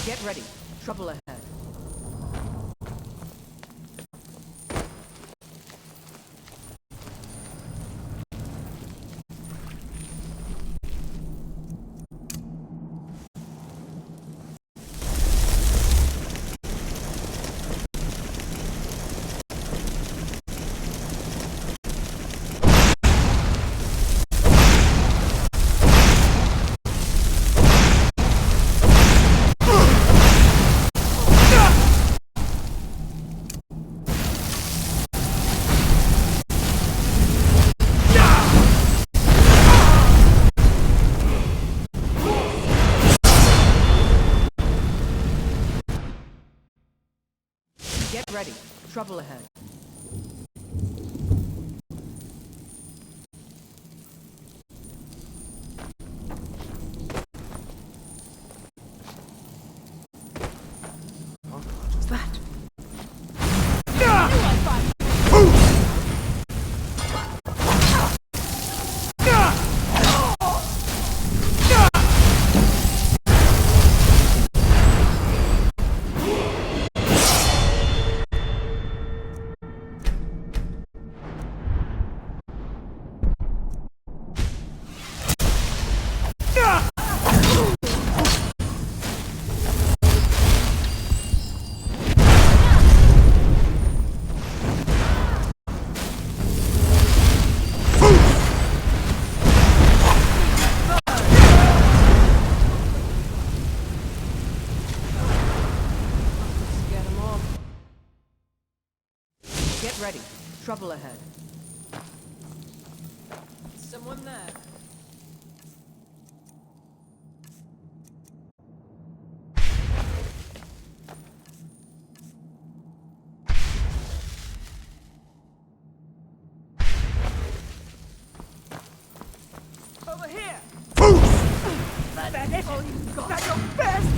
Get ready. Trouble ahead. Get ready. Trouble ahead. What was that? Get 'em all. Get ready. Trouble ahead. Someone there. Over here! That's all you got! That's your best!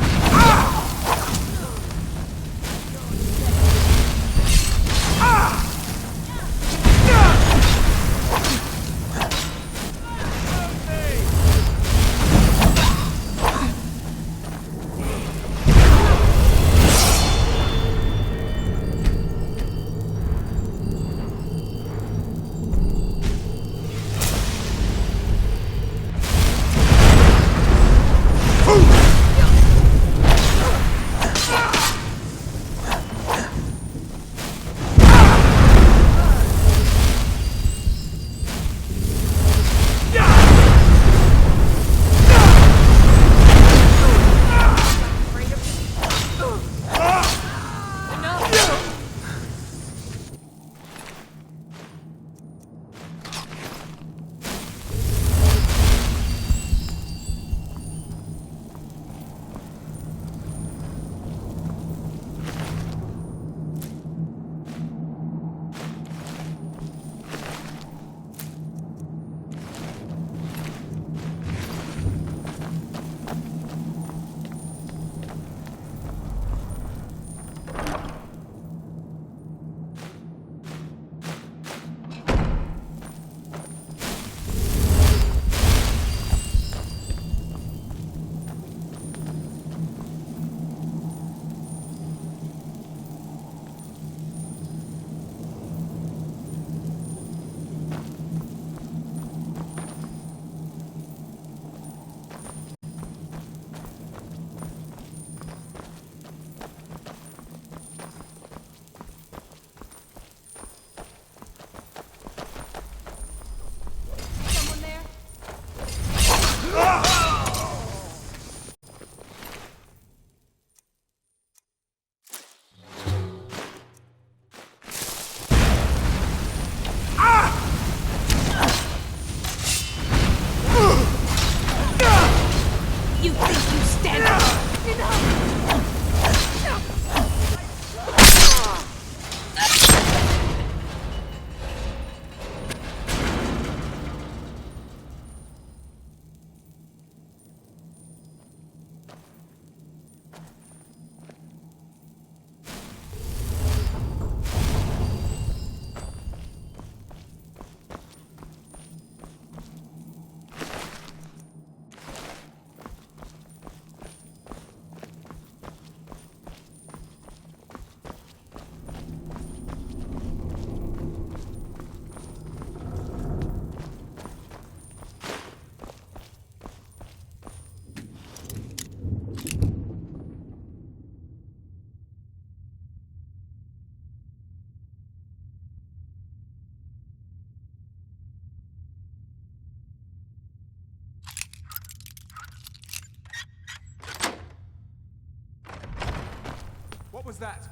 was that?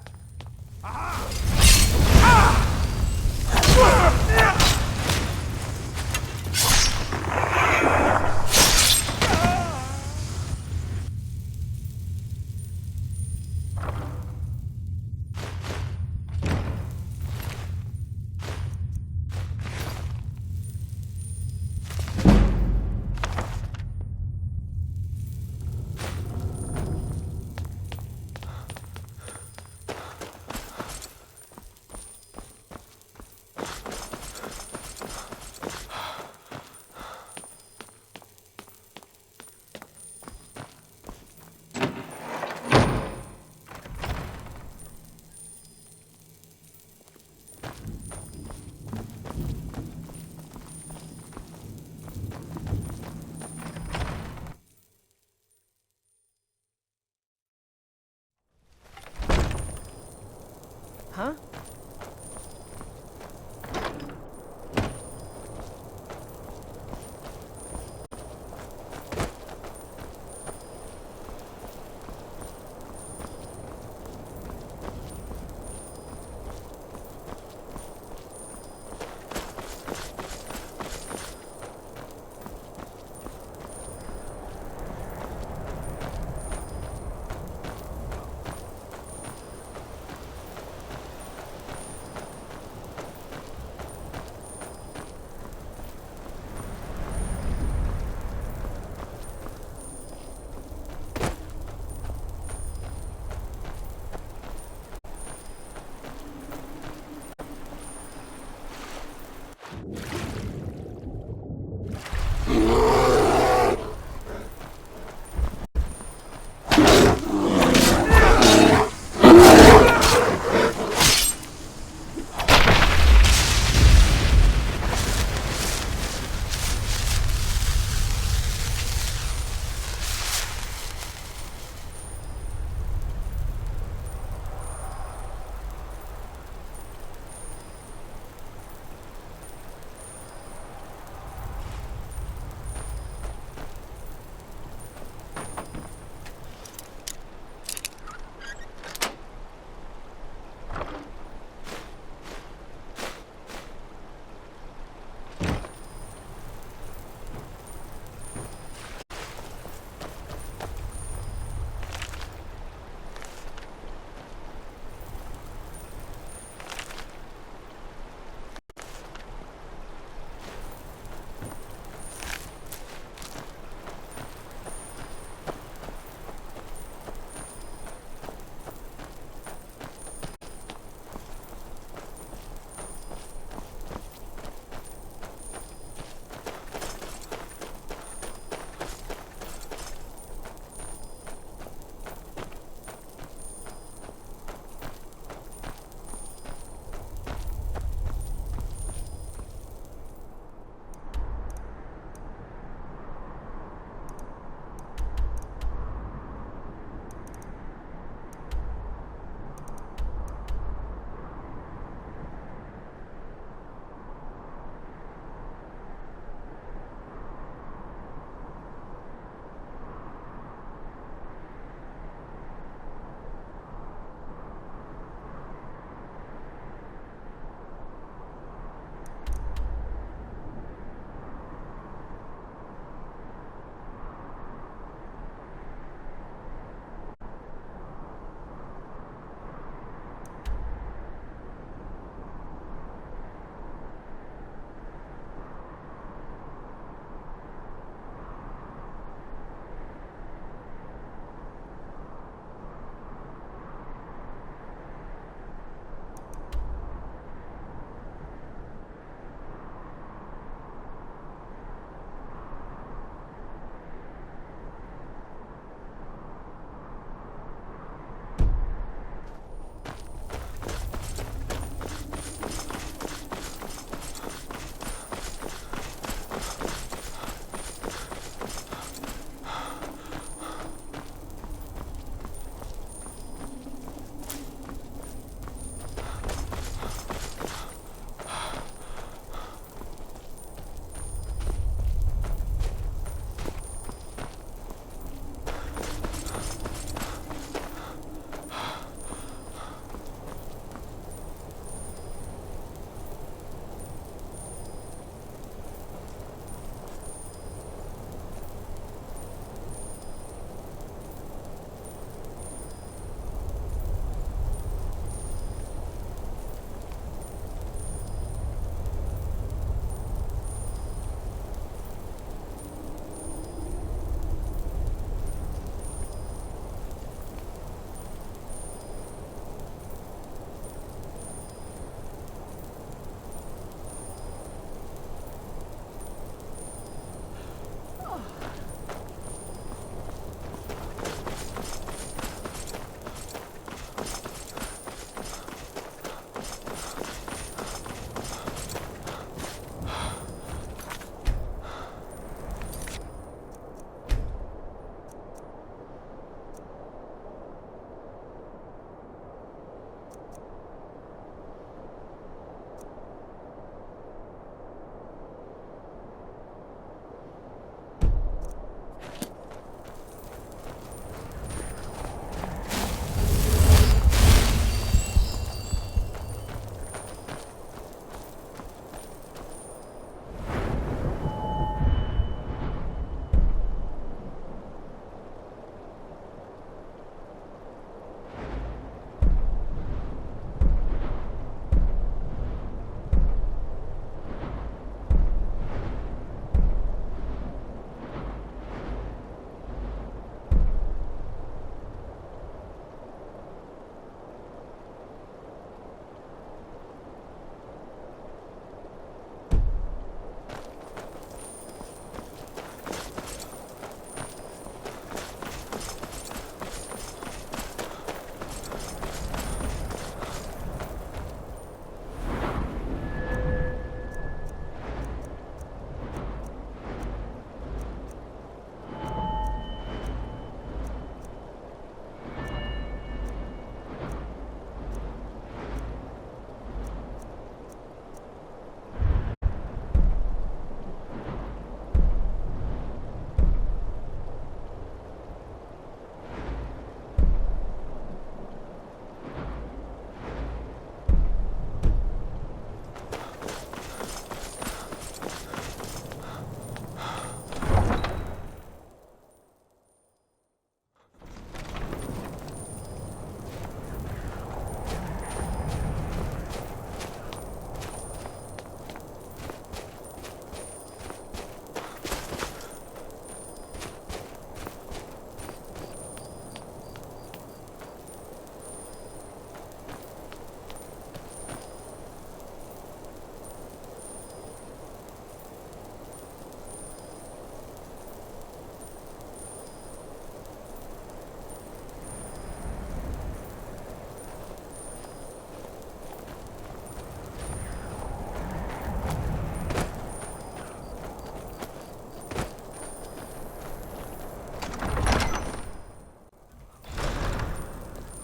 Huh?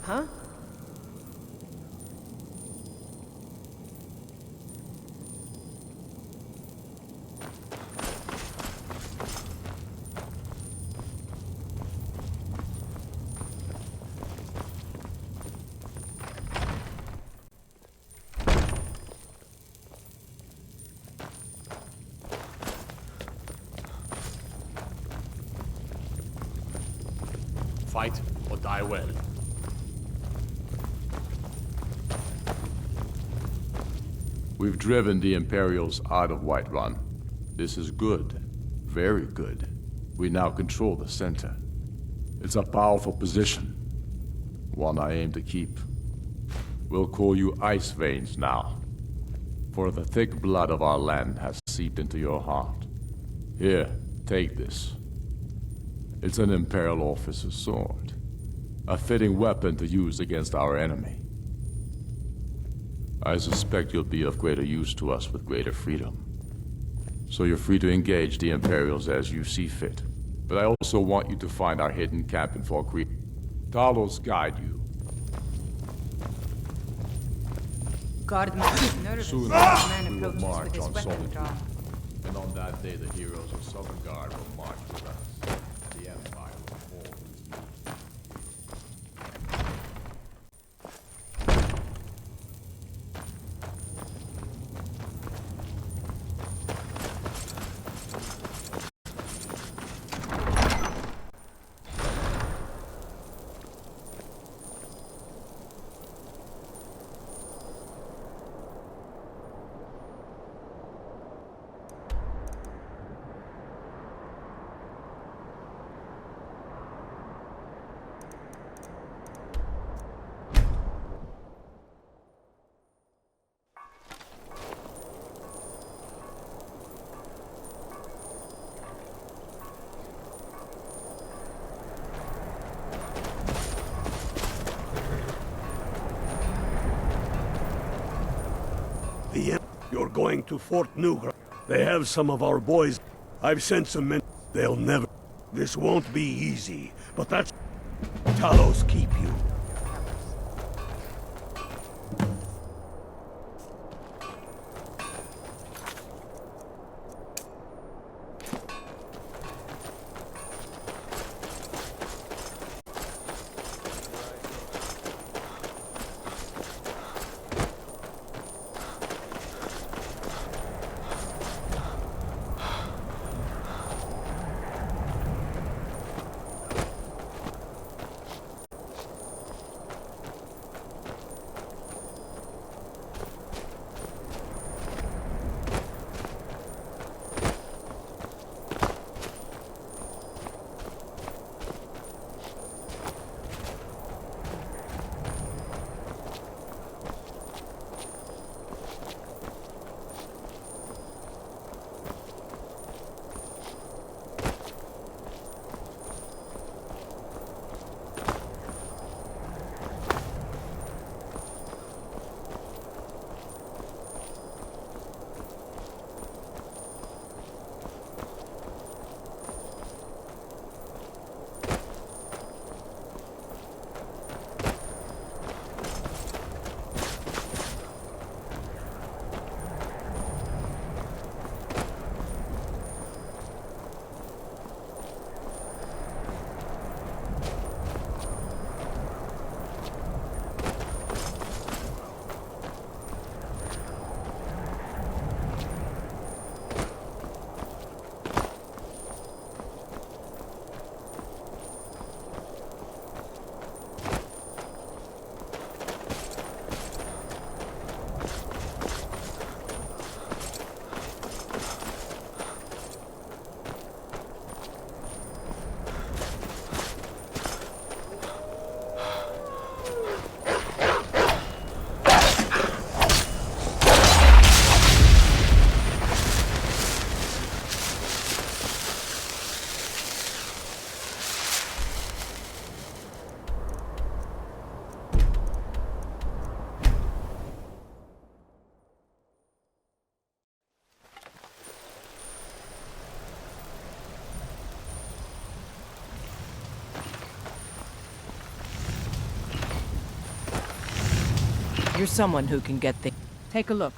Huh? Fight or die well. We've driven the Imperials out of Whiterun. This is good. Very good. We now control the center. It's a powerful position. One I aim to keep. We'll call you Ice Veins now. For the thick blood of our land has seeped into your heart. Here, take this. It's an Imperial officer's sword. A fitting weapon to use against our enemy. I suspect you'll be of greater use to us with greater freedom. So you're free to engage the Imperials as you see fit. But I also want you to find our hidden camp in Fall Creek. Talos guide you. Guard must be nervous. Soon Man we will approaches march with his on weapon Solitude. drawn. And on that day, the heroes of Southern Guard will march with us. The Empire will fall. You're going to Fort Nugra. They have some of our boys. I've sent some men. They'll never... This won't be easy, but that's... Talos keep you. You're someone who can get things. Take a look.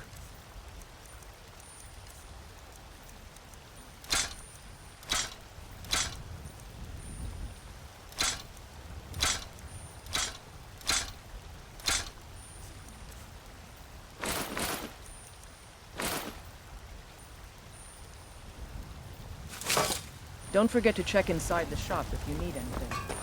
Don't forget to check inside the shop if you need anything.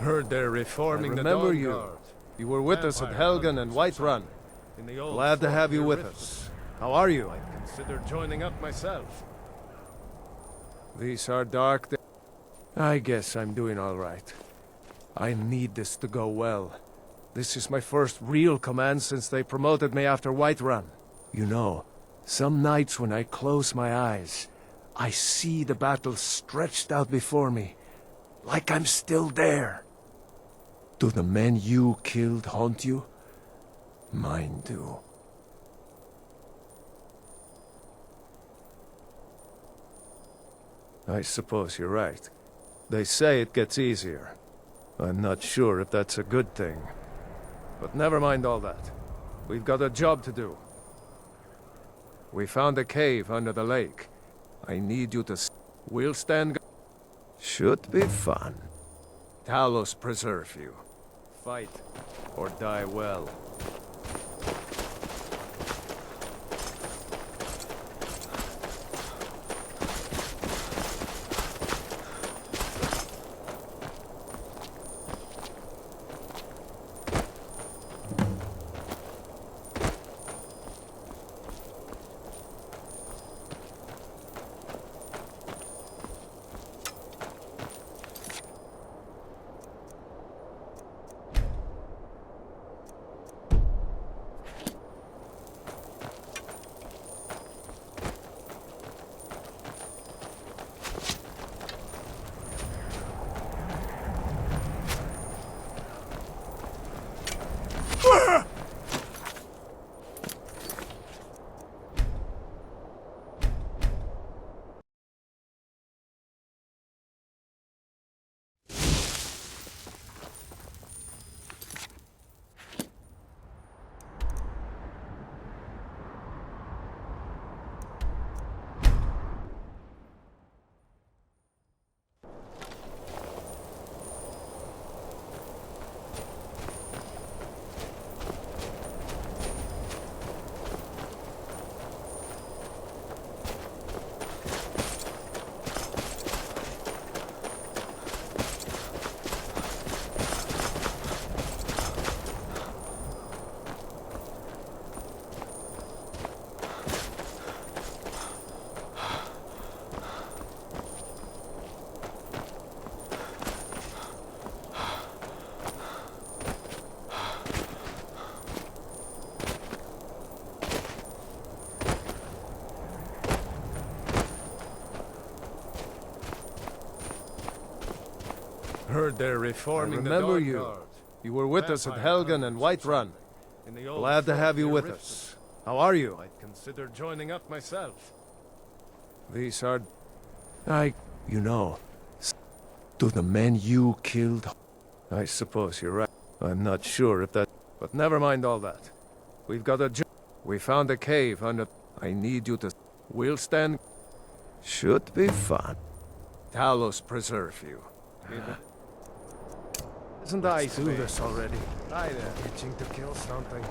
Heard they're reforming the Remember Dawn you. Guard. You were with us at Helgen and Whiterun. In the old Glad to have you Fort with near us. How are you? I consider joining up myself. These are dark days. I guess I'm doing all right. I need this to go well. This is my first real command since they promoted me after Whiterun. You know, some nights when I close my eyes, I see the battle stretched out before me, like I'm still there. Do the men you killed haunt you? Mine do. I suppose you're right. They say it gets easier. I'm not sure if that's a good thing. But never mind all that. We've got a job to do. We found a cave under the lake. I need you to... We'll stand... Should be fun. Talos preserve you. Fight or die well. Heard they're reforming the remember Dawn you. Guard. You were with us at Vampire Helgen and hunters or Whiterun. something. In the old Glad to fort have you near with Riften. us. How are you? I'd consider joining up myself. These are... You know... To the men you killed... I suppose you're right. I'm not sure if that... But never mind all that. We've got a job. We found a cave under... I need you to... We'll stand... Should be fun. Talos preserve you. Isn't I do this already? Hi there. Itching to kill something.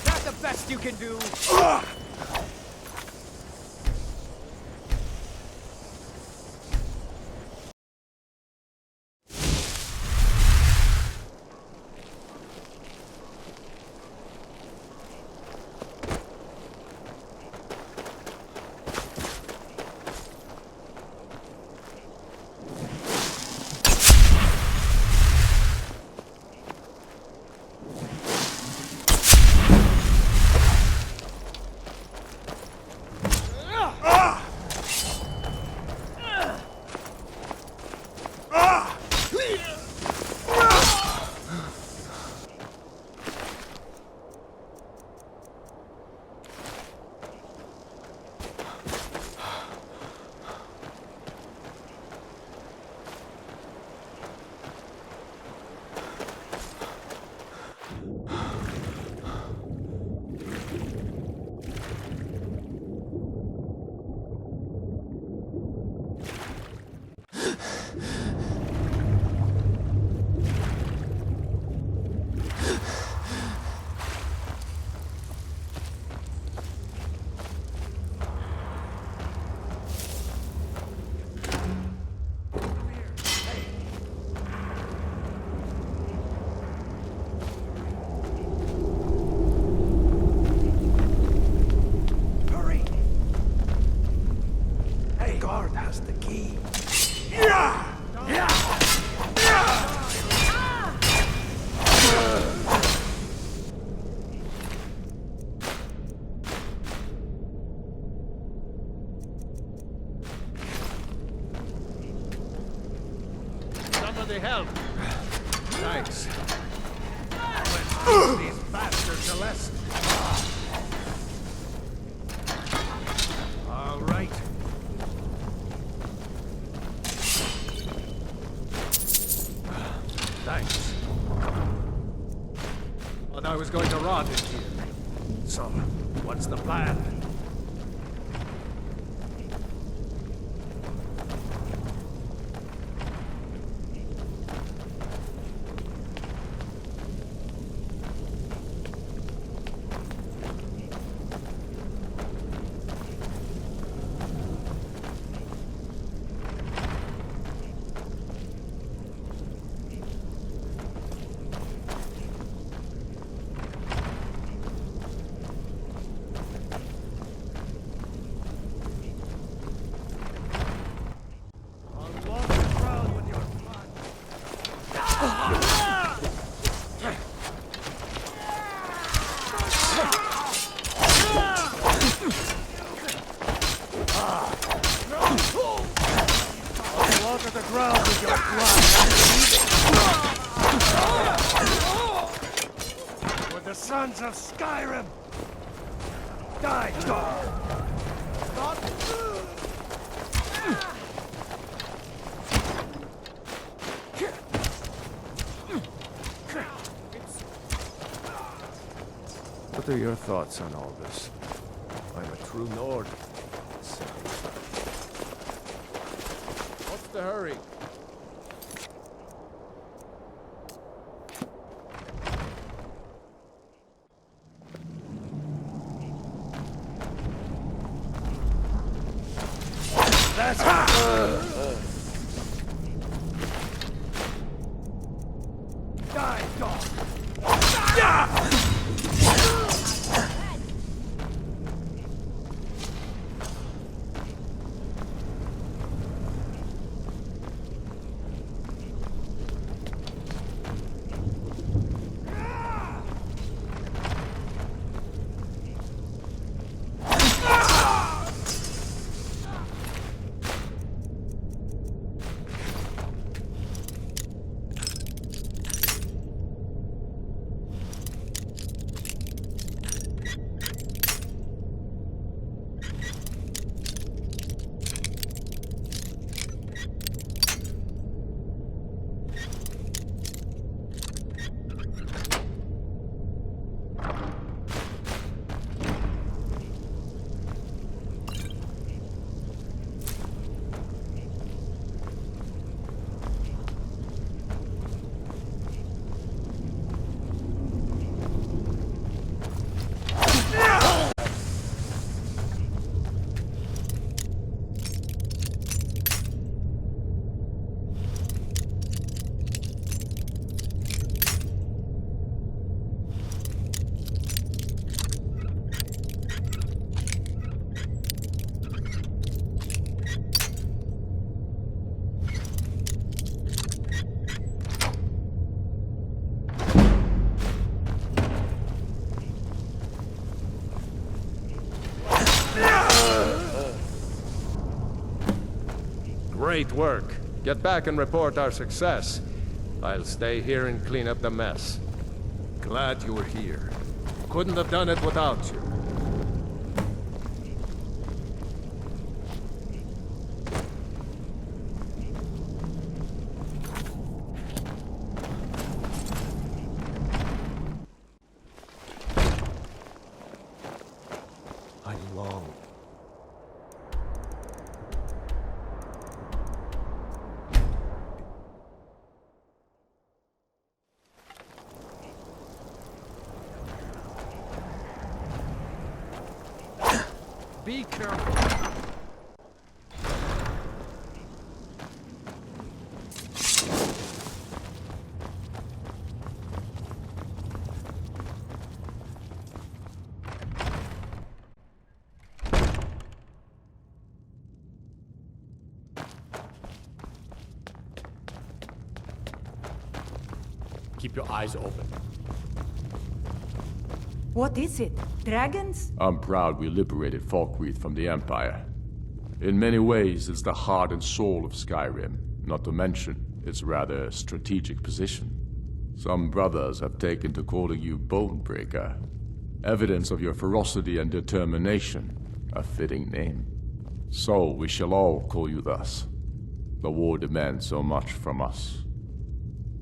That's the best you can do. my help. Thanks. Let's teach these bastards a lesson. All right. Thanks. Thought I was going to rot in here. So, what's the plan? With the sons of Skyrim! Die, dog! What are your thoughts on all this? I'm a true Nord. What's the hurry? Die, dog! Great work. Get back and report our success. I'll stay here and clean up the mess. Glad you were here. Couldn't have done it without you. I long. Be careful. Keep your eyes open. What is it? Dragons? I'm proud we liberated Falkreath from the Empire. In many ways, it's the heart and soul of Skyrim, not to mention It's rather a strategic position. Some brothers have taken to calling you Bonebreaker. Evidence of your ferocity and determination. A fitting name. So we shall all call you thus. The war demands so much from us.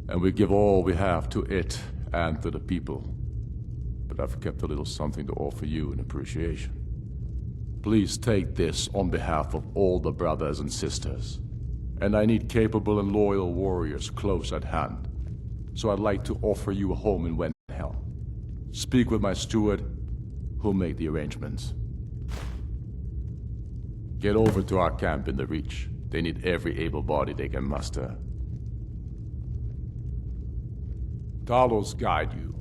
And we give all we have to it and to the people. But I've kept a little something to offer you in appreciation. Please take this on behalf of all the brothers and sisters. And I need capable and loyal warriors close at hand. So I'd like to offer you a home in Wendell. Speak with my steward, who'll make the arrangements. Get over to our camp in the Reach. They need every able body they can muster. Talos guide you.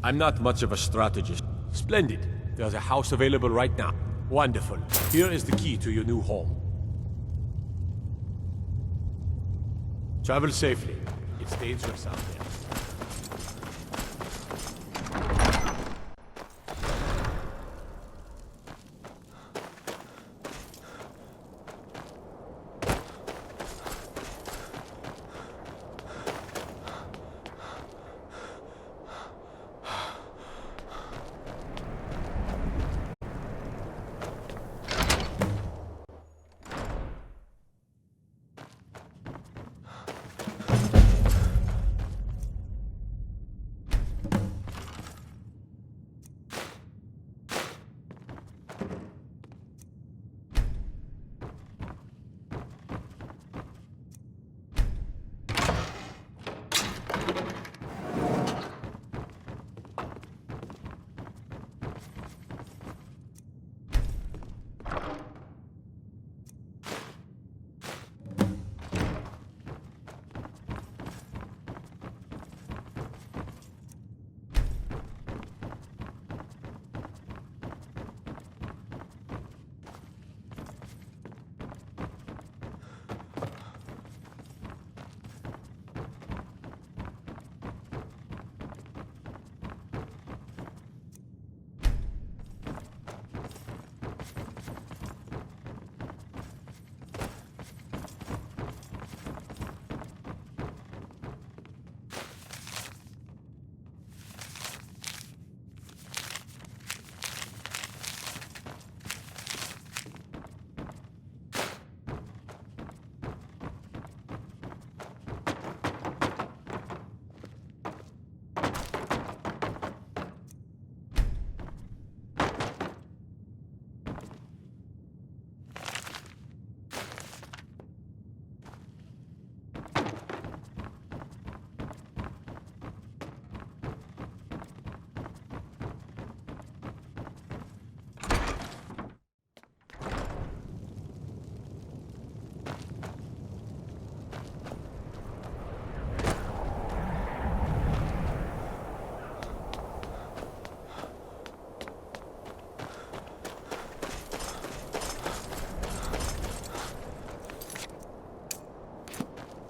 I'm not much of a strategist. Splendid. There's a house available right now. Wonderful. Here is the key to your new home. Travel safely. It's dangerous out there.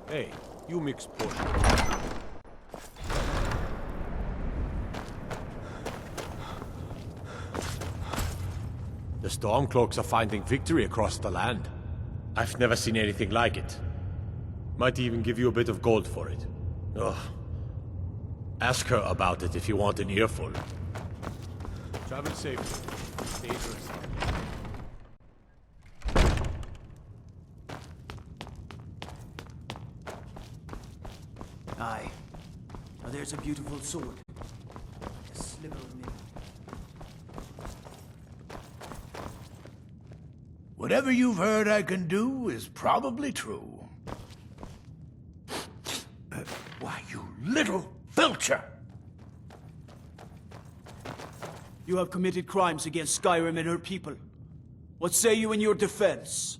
Hey, you mixed portion. The Stormcloaks are finding victory across the land. I've never seen anything like it. Might even give you a bit of gold for it. Ugh. Ask her about it if you want an earful. Travel safely. It's dangerous. Aye. Now there's a beautiful sword. A sliver of me. Whatever you've heard I can do is probably true. Why, you little filcher! You have committed crimes against Skyrim and her people. What say you in your defense?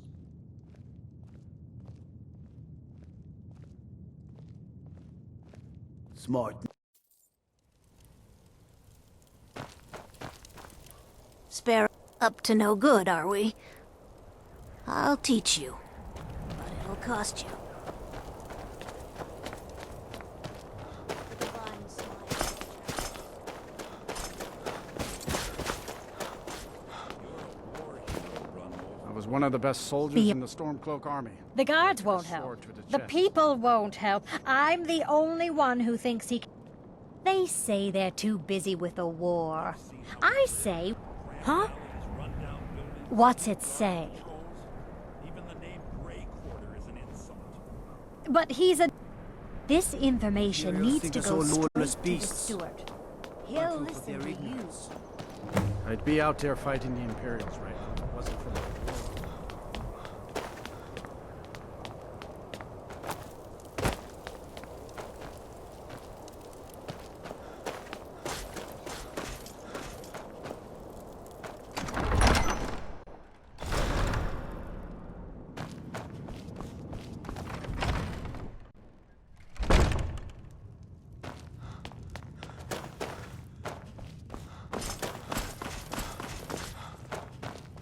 Smart. Up to no good, are we? I'll teach you. But it'll cost you? I was one of the best soldiers in the Stormcloak army. The guards won't help. The people won't help. I'm the only one who thinks he can. They say they're too busy with the war. I say, huh? What's it say? But he's a... This information needs to go straight to the steward. He'll listen to you. I'd be out there fighting the Imperials right now if it wasn't for my war.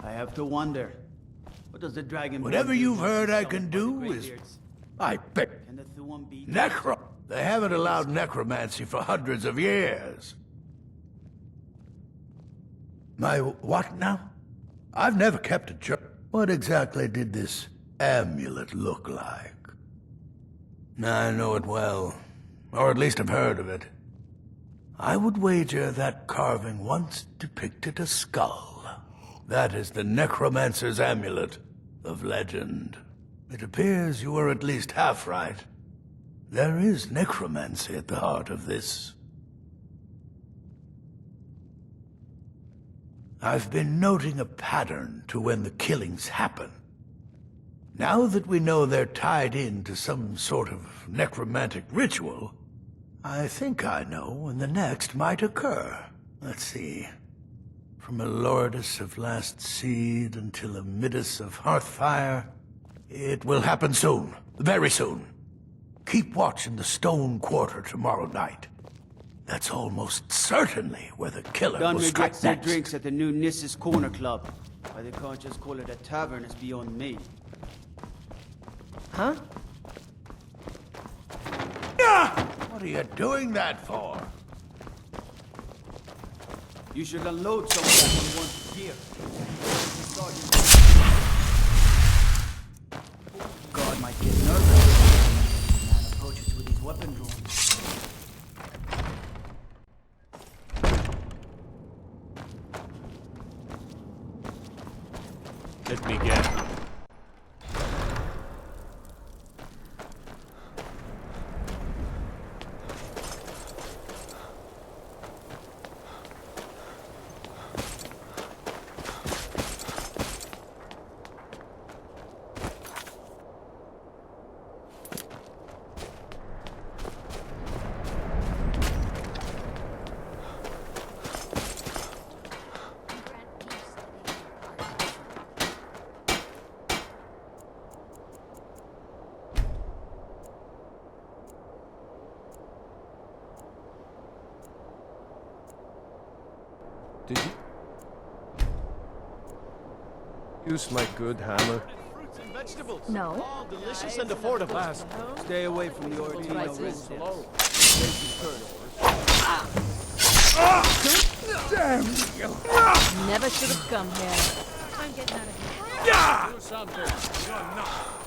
I have to wonder. What does the dragon... Whatever you've heard I can do is... I bet. Can the Thuum be... Necro... They haven't allowed necromancy for hundreds of years. My what now? I've never kept a church. What exactly did this amulet look like? I know it well. Or at least I've heard of it. I would wager that carving once depicted a skull. That is the necromancer's amulet of legend. It appears you were at least half right. There is necromancy at the heart of this. I've been noting a pattern to when the killings happen. Now that we know they're tied into some sort of necromantic ritual, I think I know when the next might occur. Let's see. From a Lordess of Last Seed until a Midas of Hearthfire, it will happen soon. Very soon. Keep watch in the Stone Quarter tomorrow night. That's almost certainly where the killer will strike gets their next. drinks at the new Nissa's Corner Club. Why they can't just call it a tavern is beyond me. Huh? What are you doing that for? You should unload some of that on one's gear. God might get nervous. Man approaches with his weapon drawn. Let me get. Did you use my good hammer? Fruits and vegetables. No. All delicious and affordable. Stay away from the Ortino residence. Never should have come here. I'm getting out of here. Do something. You're not.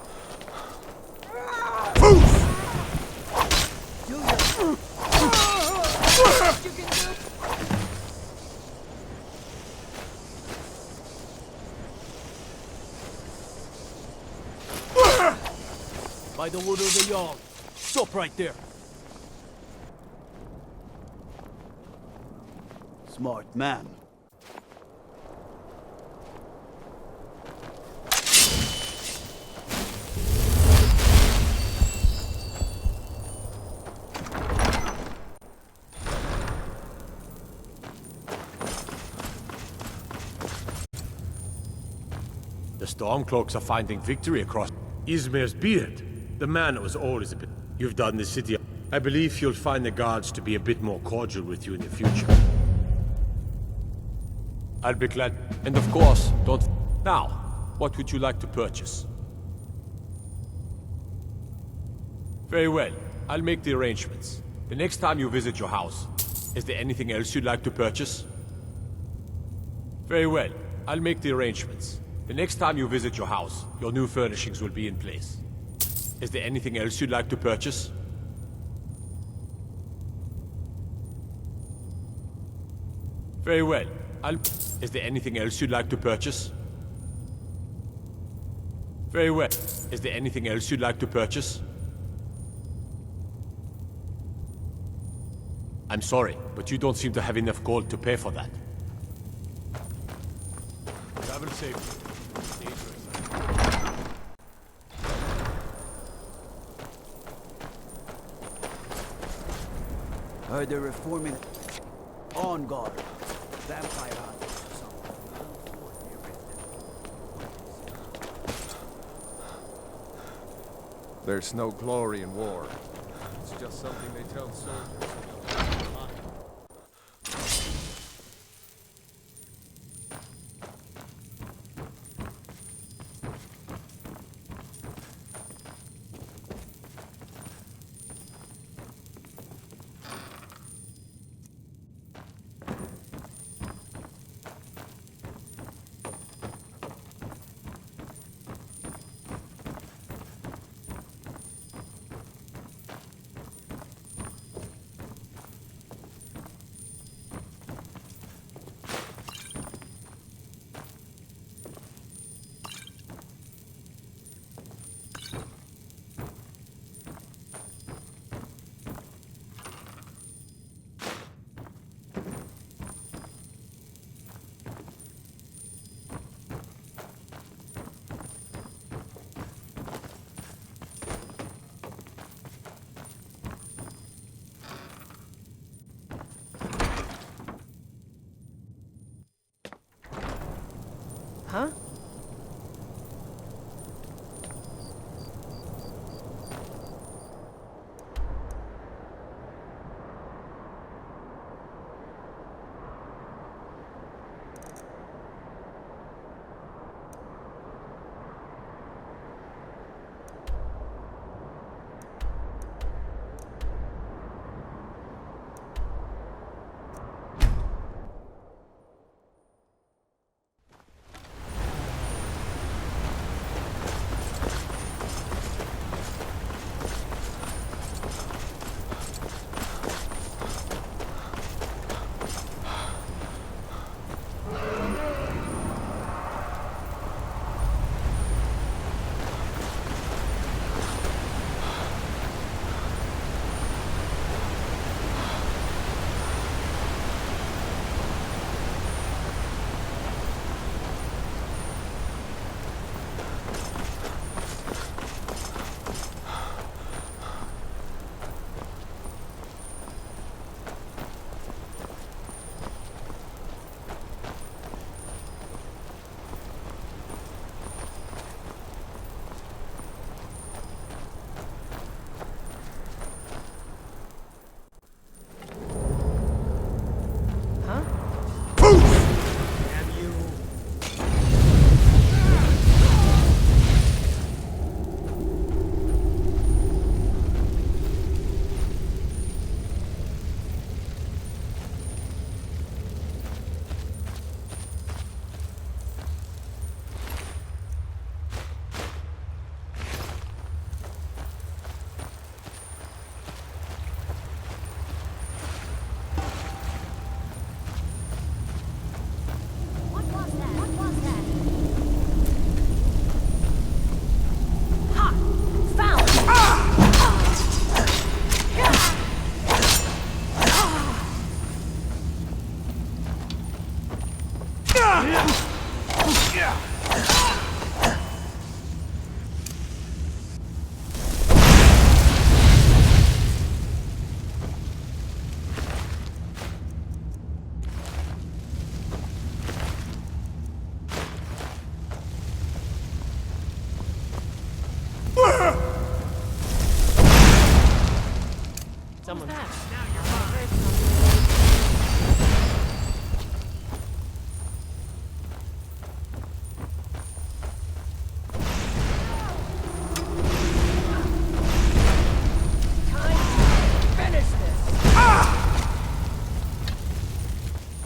By the wood of the Jarl. Stop right there. Smart man. The Stormcloaks are finding victory across Izmir's beard. The man was always a bit... You've done the city. I believe you'll find the guards to be a bit more cordial with you in the future. I'll be glad. And of course, don't... Now, what would you like to purchase? Very well. I'll make the arrangements. The next time you visit your house, is there anything else you'd like to purchase? Very well. I'll make the arrangements. The next time you visit your house, your new furnishings will be in place. Is there anything else you'd like to purchase? Very well. Is there anything else you'd like to purchase? Very well. Is there anything else you'd like to purchase? I'm sorry, but you don't seem to have enough gold to pay for that. Travel safe. Heard they're reforming on guard. Vampire hunters or something. There's no glory in war. It's just something they tell soldiers. Huh?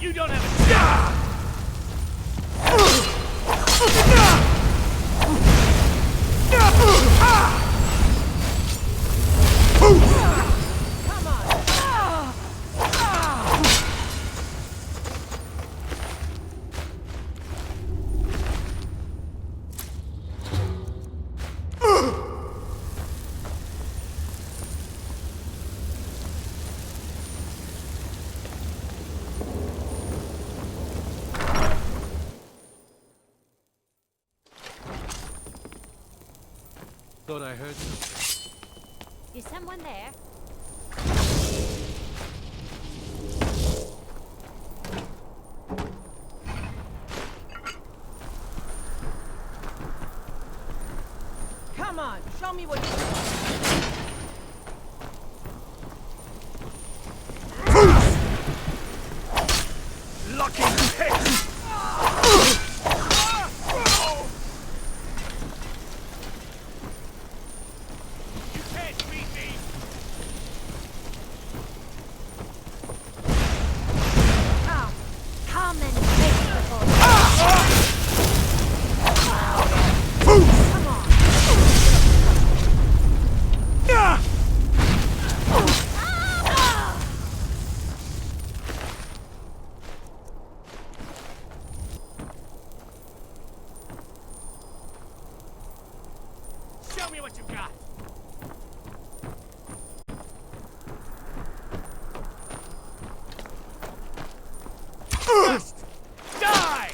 You don't have a chance! Thought I heard something. Is someone there? Come on, show me what you Lucky pick! You can't beat me! Oh, come and face the boy. Come on. Show me what you got! Just die!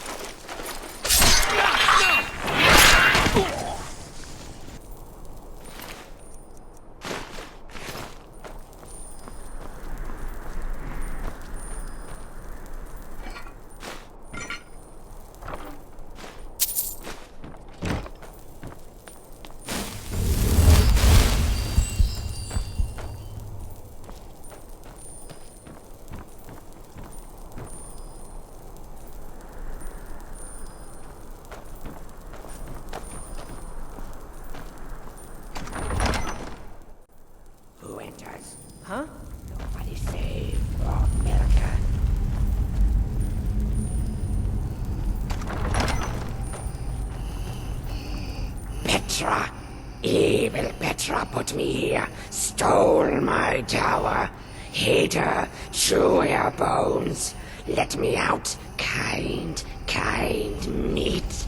Who enters? Huh? Nobody save America. Petra! Evil Petra put me here, stole my tower, hid her, chew her bones. Let me out, kind meat.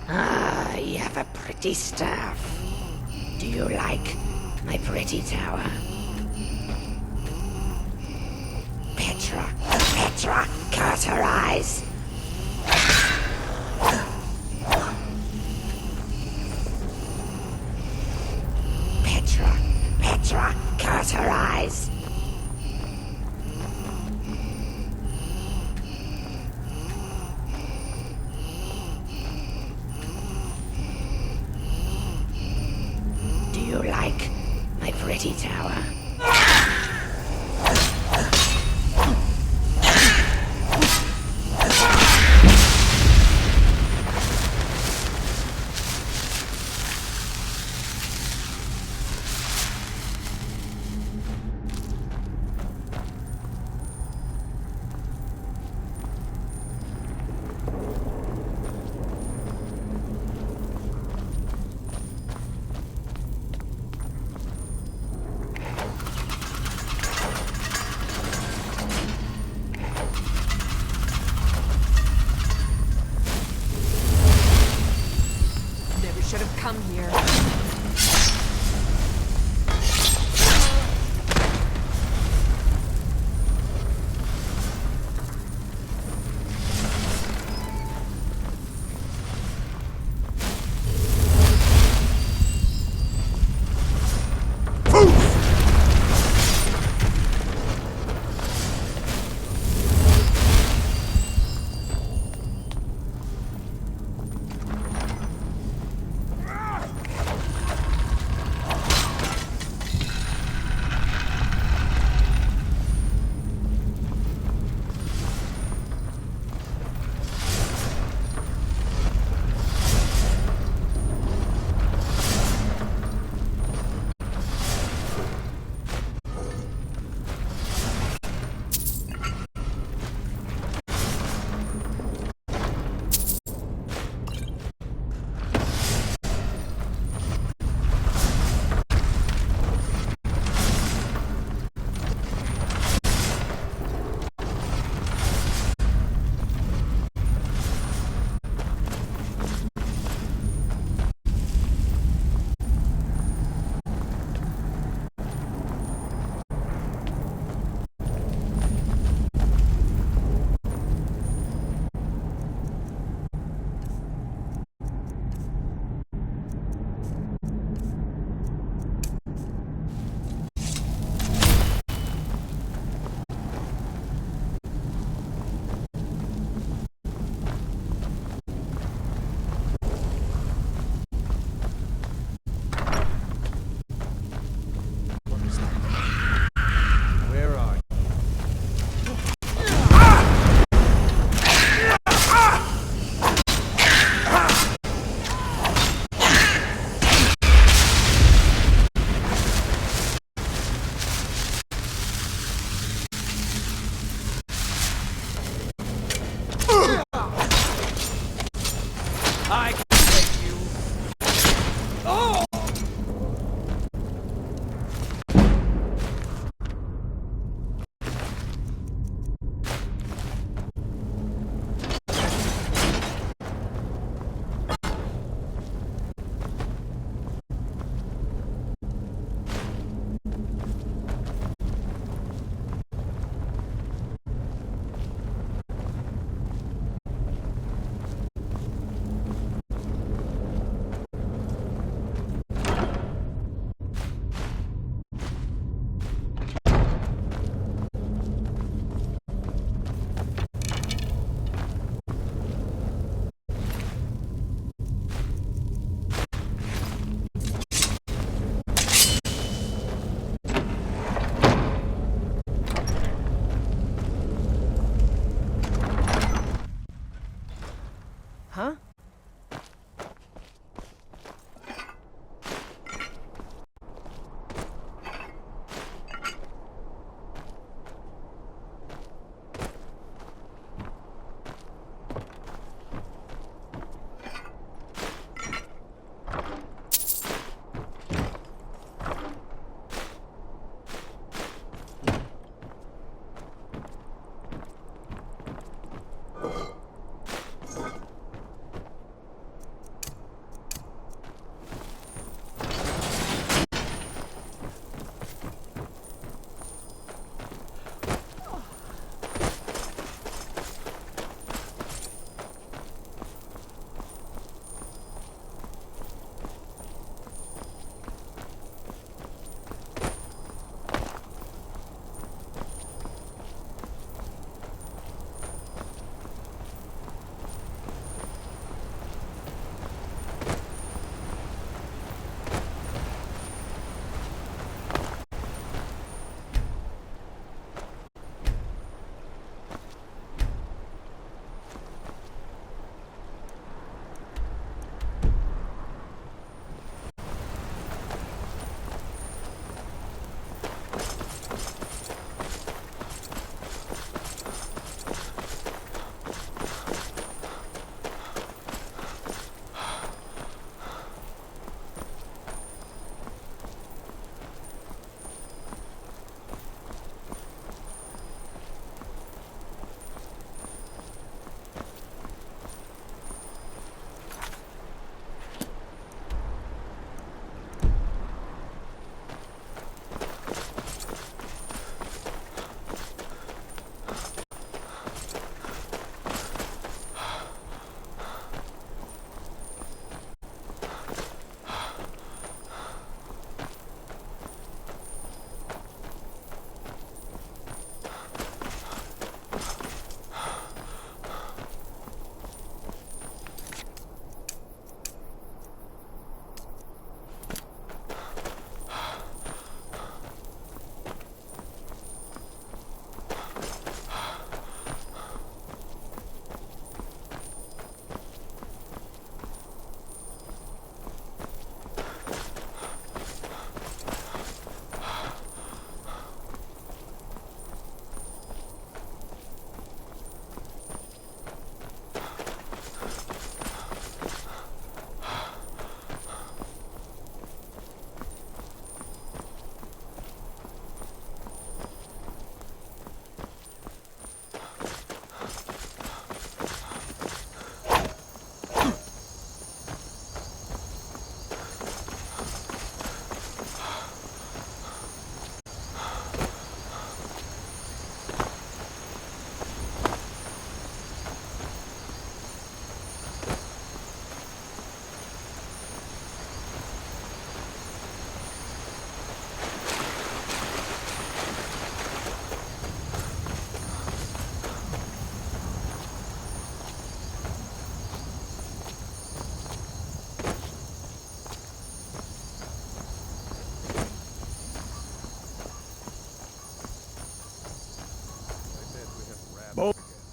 Ah, you have a pretty staff. Do you like my pretty tower? Petra, cut her eyes. Petra, cut her eyes. Do you like my pretty tower?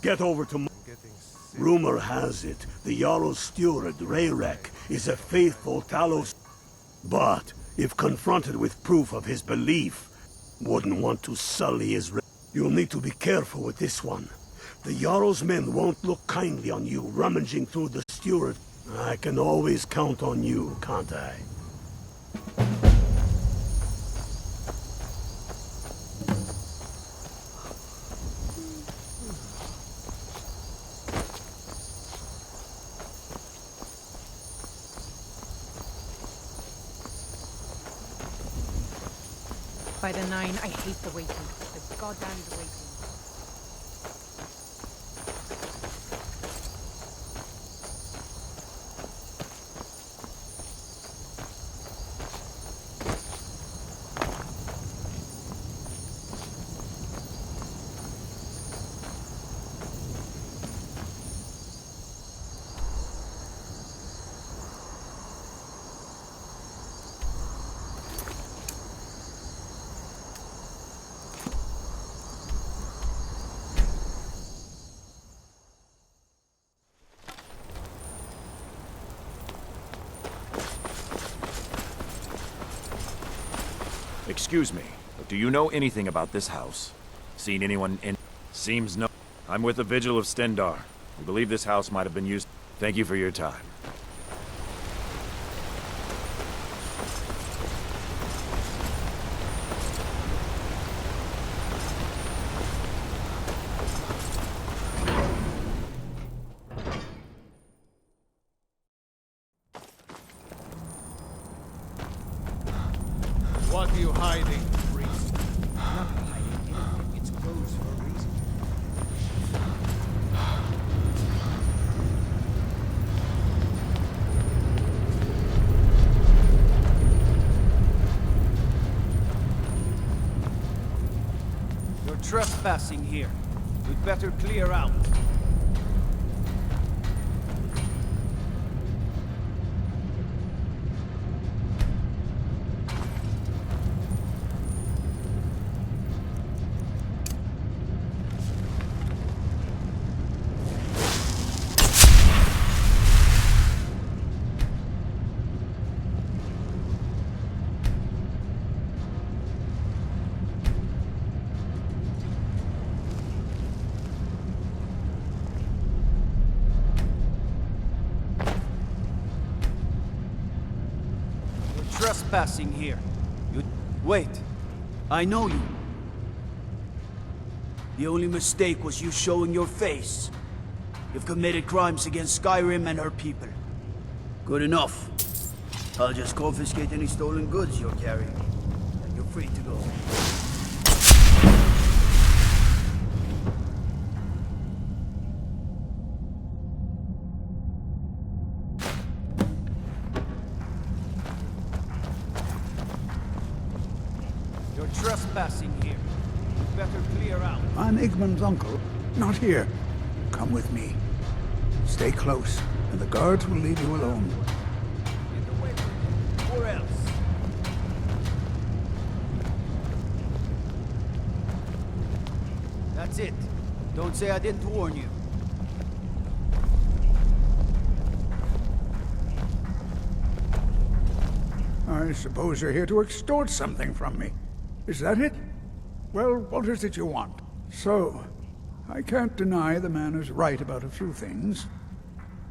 Get over to... Rumor has it, the Jarl's steward, Rayrek, is a faithful Talos... But, if confronted with proof of his belief, wouldn't want to sully his... You'll need to be careful with this one. The Jarl's men won't look kindly on you rummaging through the steward. I can always count on you, can't I? By the 9, I hate the waiting. The goddamn waiting. Excuse me, but do you know anything about this house? Seen anyone in... Seems no... I'm with the Vigil of Stendar. We believe this house might have been used... Thank you for your time. What are you hiding, priest? Not hiding anything. It's closed for a reason. You're trespassing here. You'd better clear out. Trespassing here. You... Wait. I know you. The only mistake was you showing your face. You've committed crimes against Skyrim and her people. Good enough. I'll just confiscate any stolen goods you're carrying. And you're free to go. Trespassing here. You better clear out. I'm Igmund's uncle. Not here. Come with me. Stay close, and the guards will leave you alone. Get away from me, or else. That's it. Don't say I didn't warn you. I suppose you're here to extort something from me. Is that it? Well, what is it you want? So, I can't deny the man is right about a few things.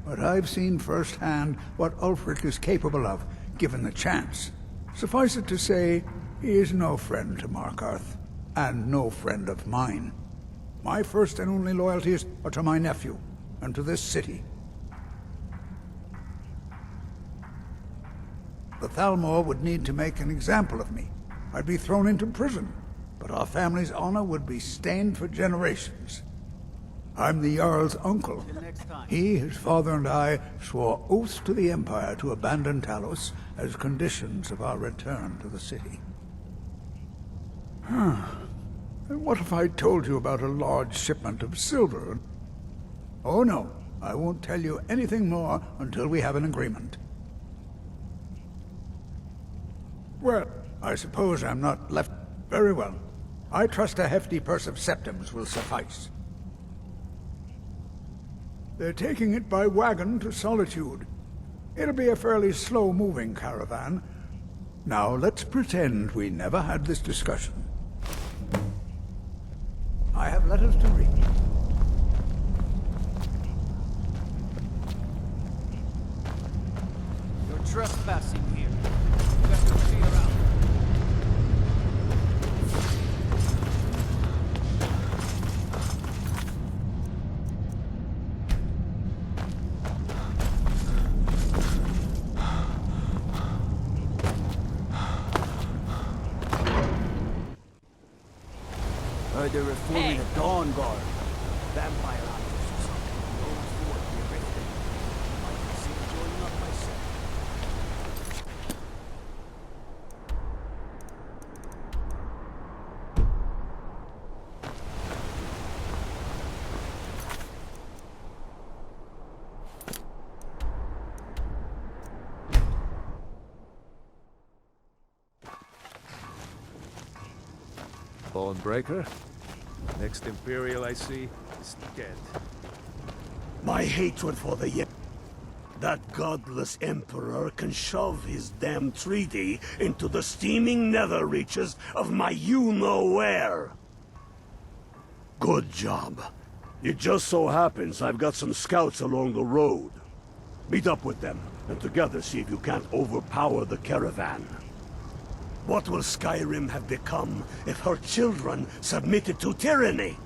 But I've seen firsthand what Ulfric is capable of, given the chance. Suffice it to say, he is no friend to Markarth, and no friend of mine. My first and only loyalties are to my nephew, and to this city. The Thalmor would need to make an example of me. I'd be thrown into prison, but our family's honor would be stained for generations. I'm the Jarl's uncle. He, his father, and I swore oaths to the Empire to abandon Talos as conditions of our return to the city. And what if I told you about a large shipment of silver? Oh no, I won't tell you anything more until we have an agreement. Well, I suppose I'm not left... Very well. I trust a hefty purse of septims will suffice. They're taking it by wagon to Solitude. It'll be a fairly slow-moving caravan. Now, let's pretend we never had this discussion. I have letters to read. You're trespassing here. You got to clear out. They're reforming a Dawn Guard. Vampire hunters or something. Going forward to the Rift. Might consider joining up myself. Bonebreaker? Next Imperial I see is dead. My hatred for the that godless Emperor can shove his damn treaty into the steaming nether reaches of my you-know-where. Good job. It just so happens I've got some scouts along the road. Meet up with them, and together see if you can't overpower the caravan. What will Skyrim have become if her children submitted to tyranny?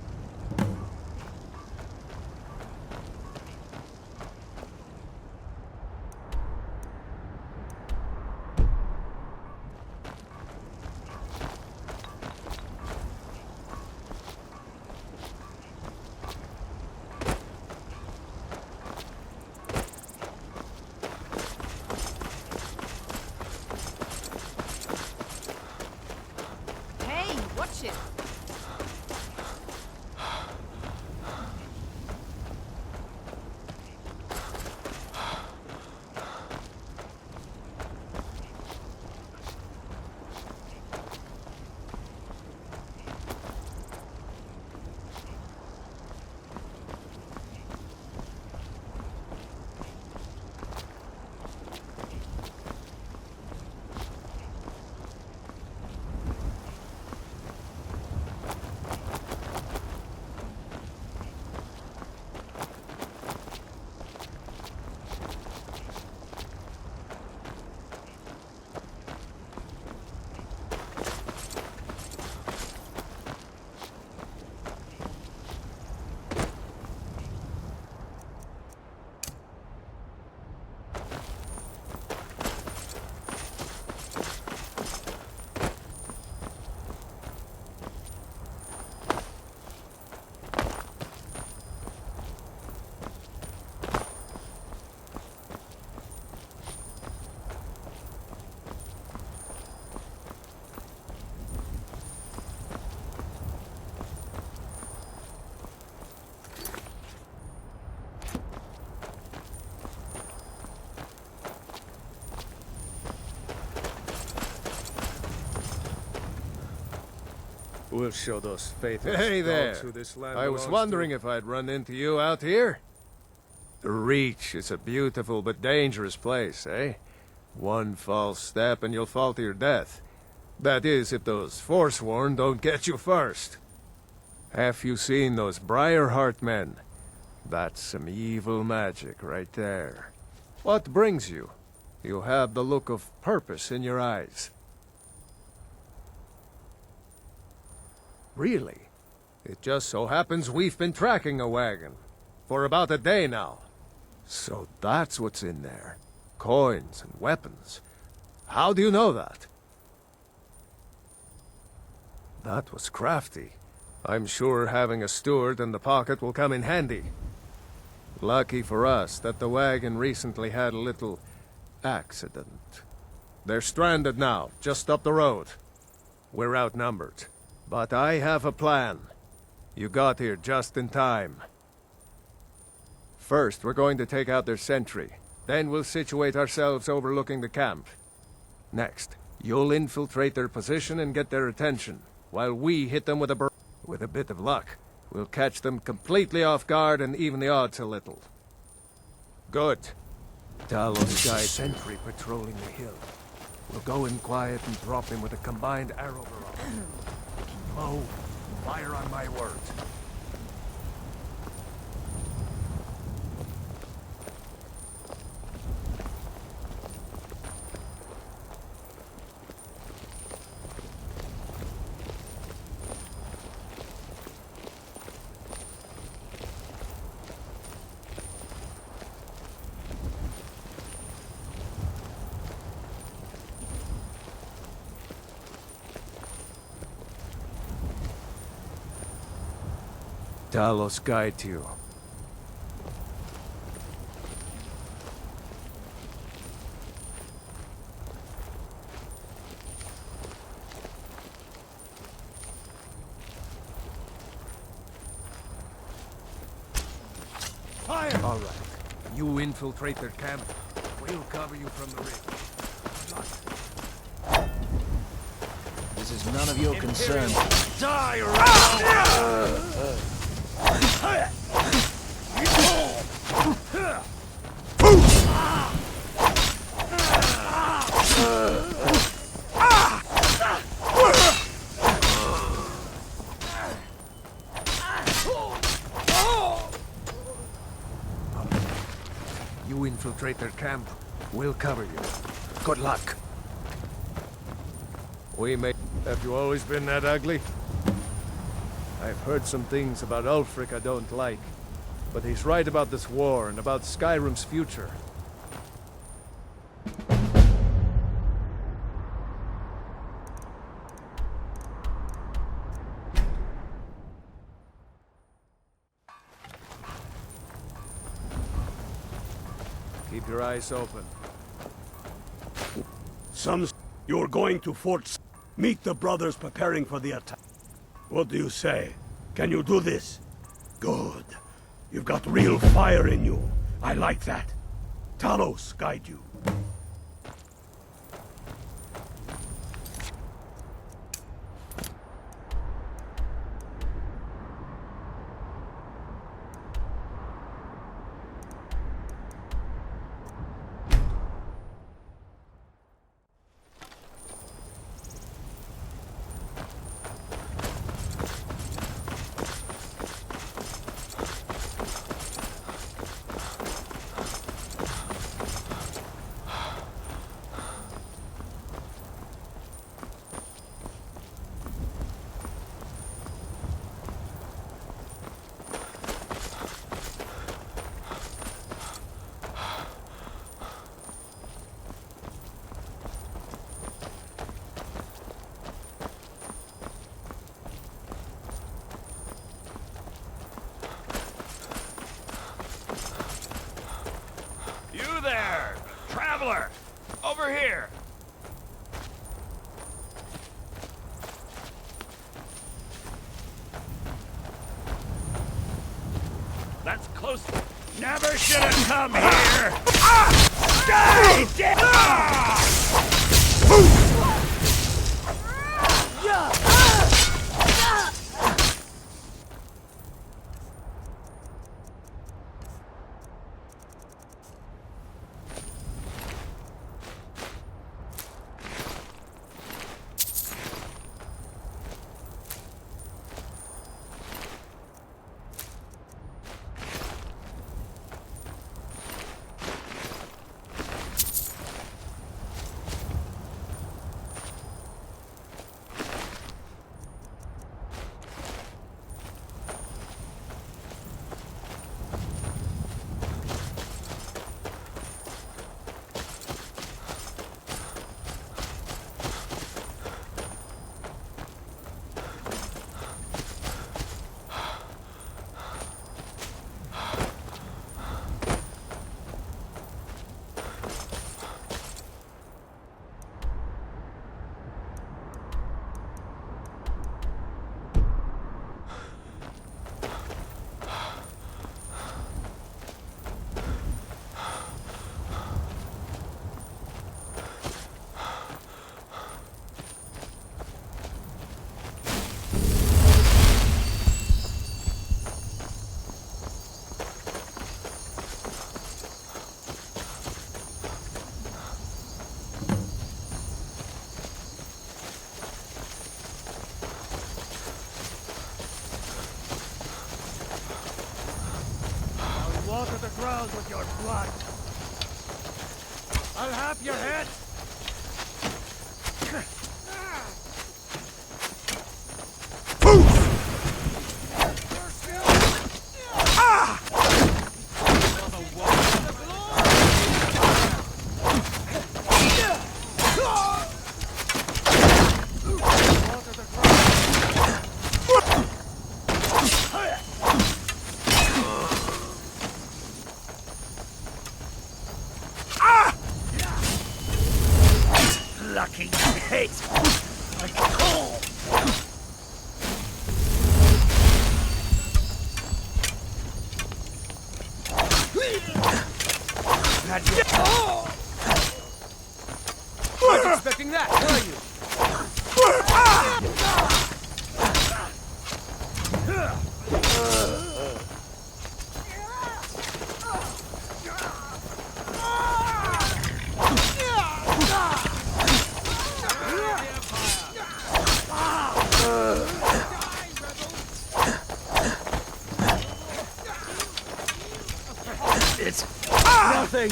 Watch it! We'll show those faithless Hey there. dogs who this land I was belongs wondering to. if I'd run into you out here. The Reach is a beautiful but dangerous place, eh? One false step and you'll fall to your death. That is, if those Forsworn don't get you first. Have you seen those Briarheart men? That's some evil magic right there. What brings you? You have the look of purpose in your eyes. Really? It just so happens we've been tracking a wagon. For about a day now. So that's what's in there. Coins and weapons. How do you know that? That was crafty. I'm sure having a steward in the pocket will come in handy. Lucky for us that the wagon recently had a little accident. They're stranded now, just up the road. We're outnumbered. But I have a plan. You got here just in time. First, we're going to take out their sentry. Then we'll situate ourselves overlooking the camp. Next, you'll infiltrate their position and get their attention, while we hit them with a With a bit of luck, we'll catch them completely off guard and even the odds a little. Good. Talos Sky sentry patrolling the hill. We'll go in quiet and drop him with a combined arrow barrage. Oh, fire on my word. Talos guide you. Fire! All right. You infiltrate their camp. We'll cover you from the ridge. This is none of your concern. Die, You infiltrate their camp. We'll cover you. Good luck. We may... Have you always been that ugly? I've heard some things about Ulfric I don't like. But he's right about this war and about Skyrim's future. Keep your eyes open. You're going to Fort... Meet the brothers preparing for the attack. What do you say? Can you do this? Good. You've got real fire in you. I like that. Talos guide you. You there! Traveler! Over here! That's close. Never should have come here! Die! drowned with your blood. I'll have your head. Lucky hit! I call! Wasn't expecting that, were you? It's nothing!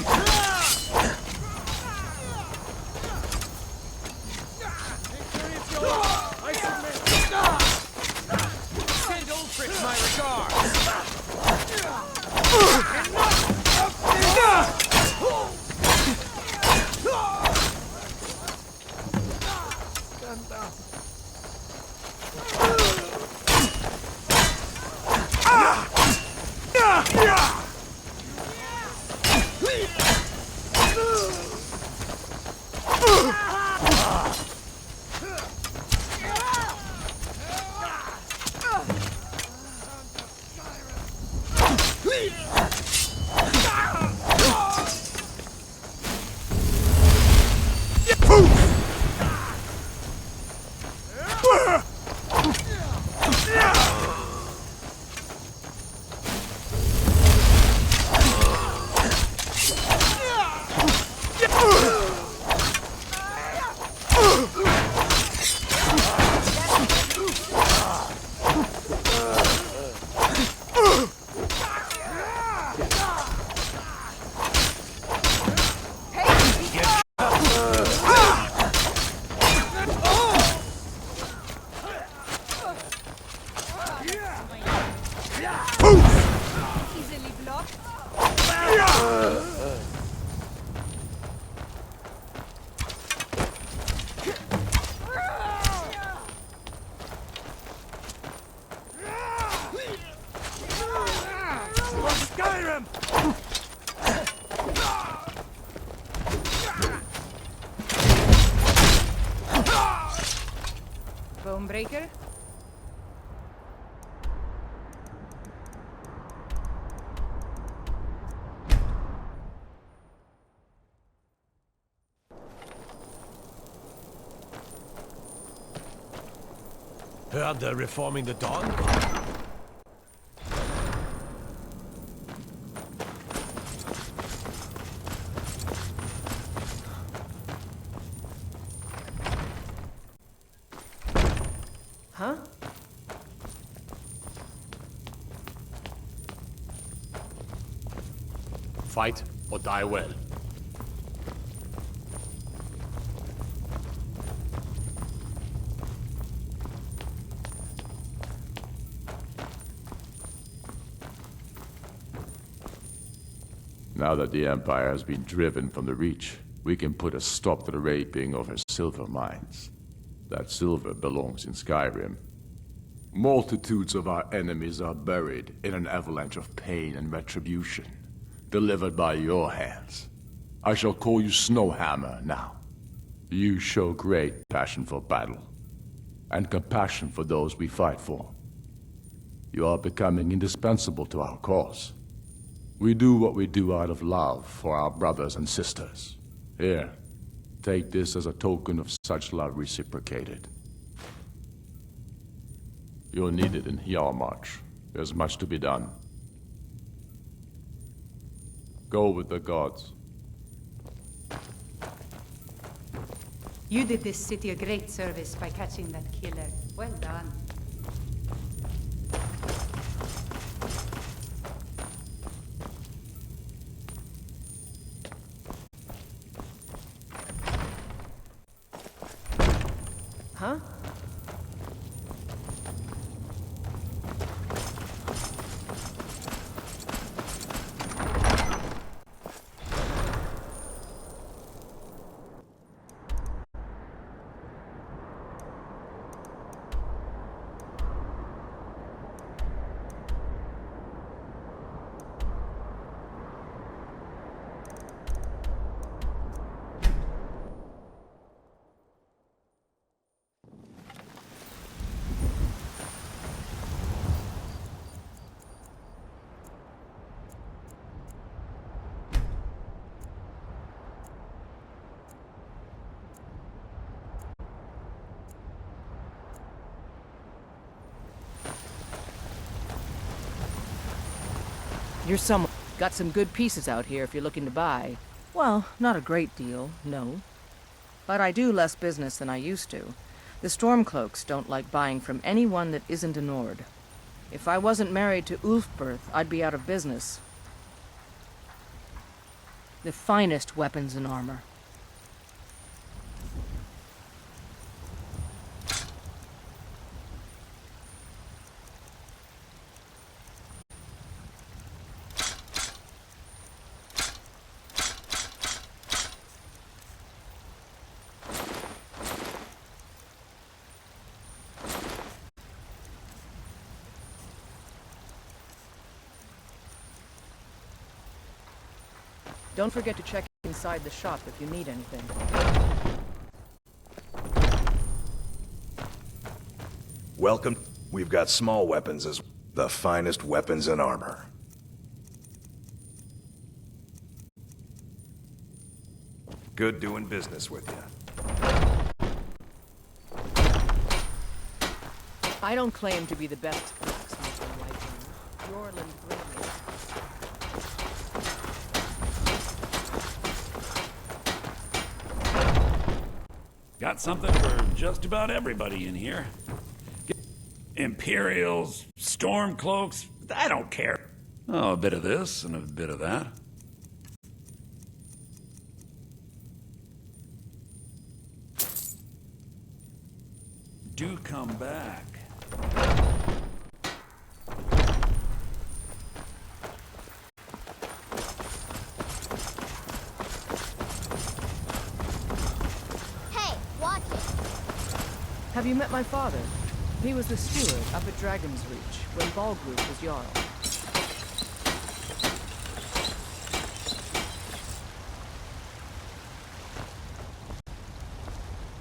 Send old Fritz my regards. Easily blocked. Skyrim! Bonebreaker? Heard they're reforming the Dawn? Huh? Fight or die well. Now that the Empire has been driven from the Reach, we can put a stop to the raping of her silver mines. That silver belongs in Skyrim. Multitudes of our enemies are buried in an avalanche of pain and retribution, delivered by your hands. I shall call you Snowhammer now. You show great passion for battle, and compassion for those we fight for. You are becoming indispensable to our cause. We do what we do out of love for our brothers and sisters. Here, take this as a token of such love reciprocated. You're needed in Hjalmarch. There's much to be done. Go with the gods. You did this city a great service by catching that killer. Well done. huh? You're someone. Got some good pieces out here if you're looking to buy. Well, not a great deal, no. But I do less business than I used to. The Stormcloaks don't like buying from anyone that isn't a Nord. If I wasn't married to Ulfberth, I'd be out of business. The finest weapons and armor. Don't forget to check inside the shop if you need anything. Welcome. We've got small weapons as the finest weapons and armor. Good doing business with you. I don't claim to be the best blacksmith in Whiterun. Yorland Grimley. Got something for just about everybody in here. Imperials, Stormcloaks, I don't care. Oh, a bit of this and a bit of that. Do come back. Have you met my father? He was the steward up at Dragon's Reach when Balgruuf was Jarl.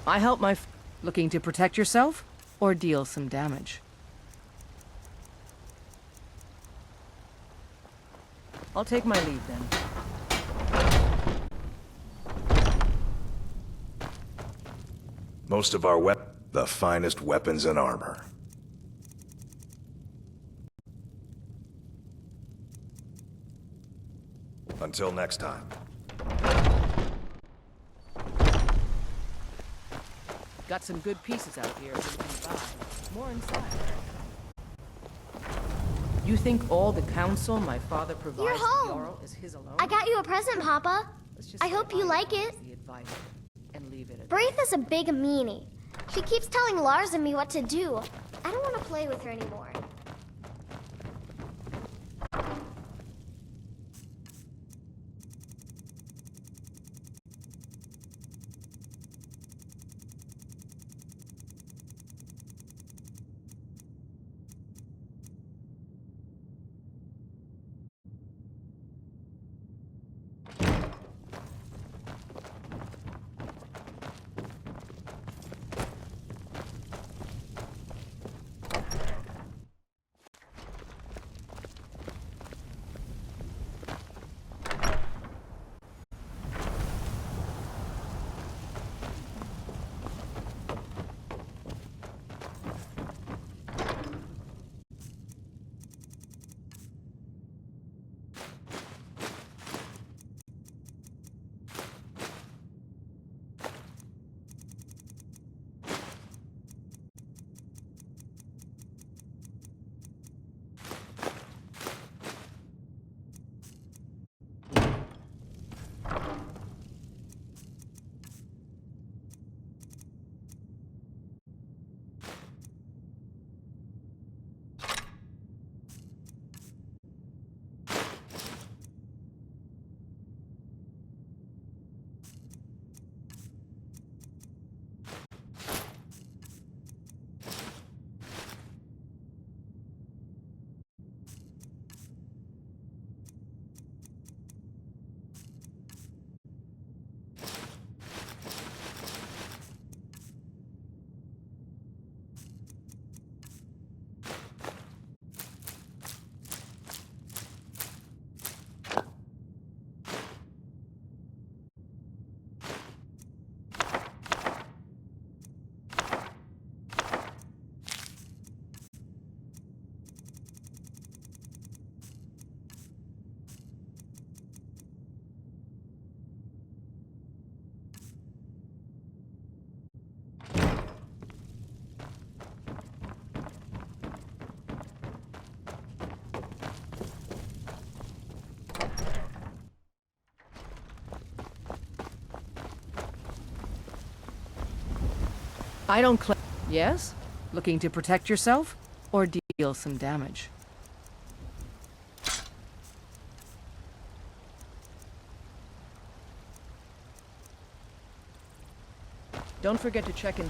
I help my looking to protect yourself or deal some damage. I'll take my leave then. Most of our the finest weapons and armor. Until next time. Got some good pieces out here if you can buy. More inside. You think all the counsel my father provides You're home. Jarl is his alone? I got you a present, Papa. I hope you like it. And leave it at Braith is a big meanie. She keeps telling Lars and me what to do. I don't want to play with her anymore. I don't claim. Yes? Looking to protect yourself? Or deal some damage? Don't forget to check in.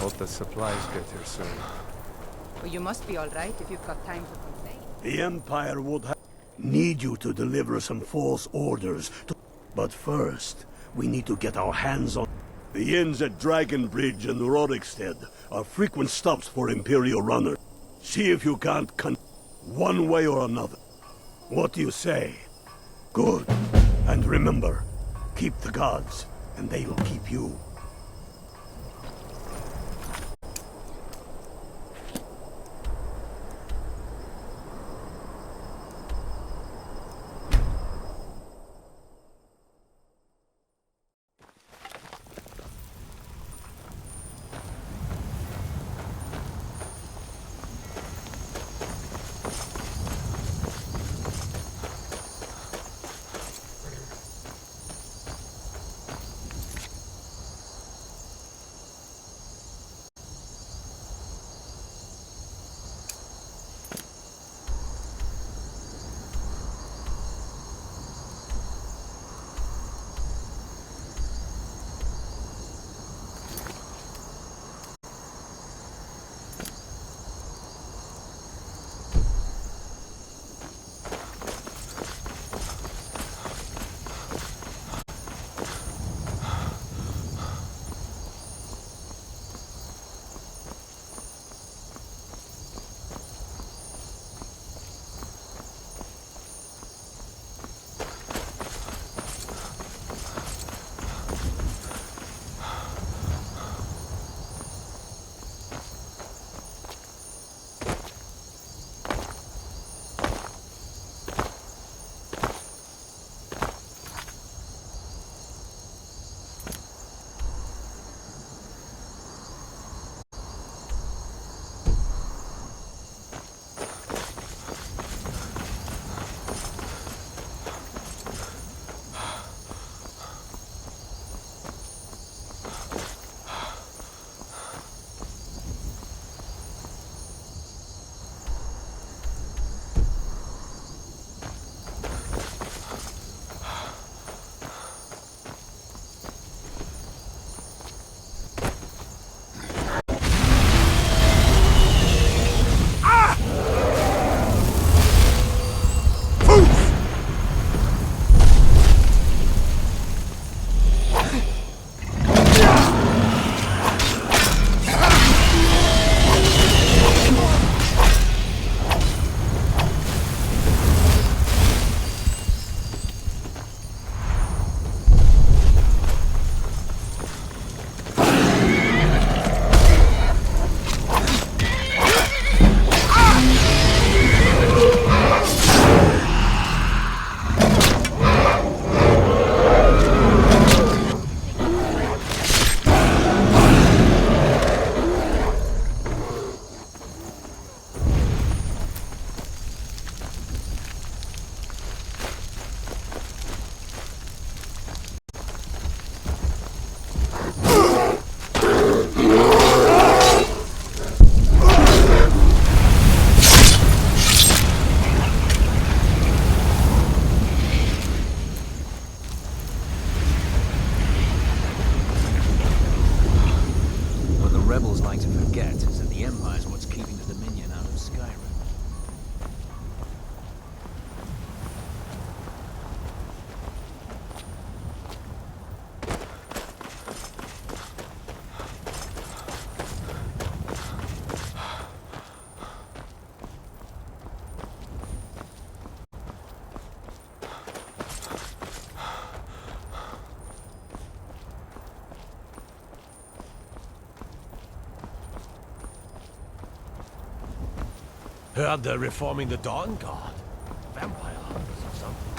Hope the supplies get here soon. Well, you must be all right if you've got time to complain. The Empire would need you to deliver some false orders. But first, we need to get our hands on... The inns at Dragon Bridge and Rorikstead are frequent stops for Imperial runners. See if you can't one way or another. What do you say? Good. And remember, keep the gods, and they will keep you. Advances in the Empire is what's keeping the Dominion out of Skyrim. Heard they're reforming the Dawn Guard. Vampire hunters or something.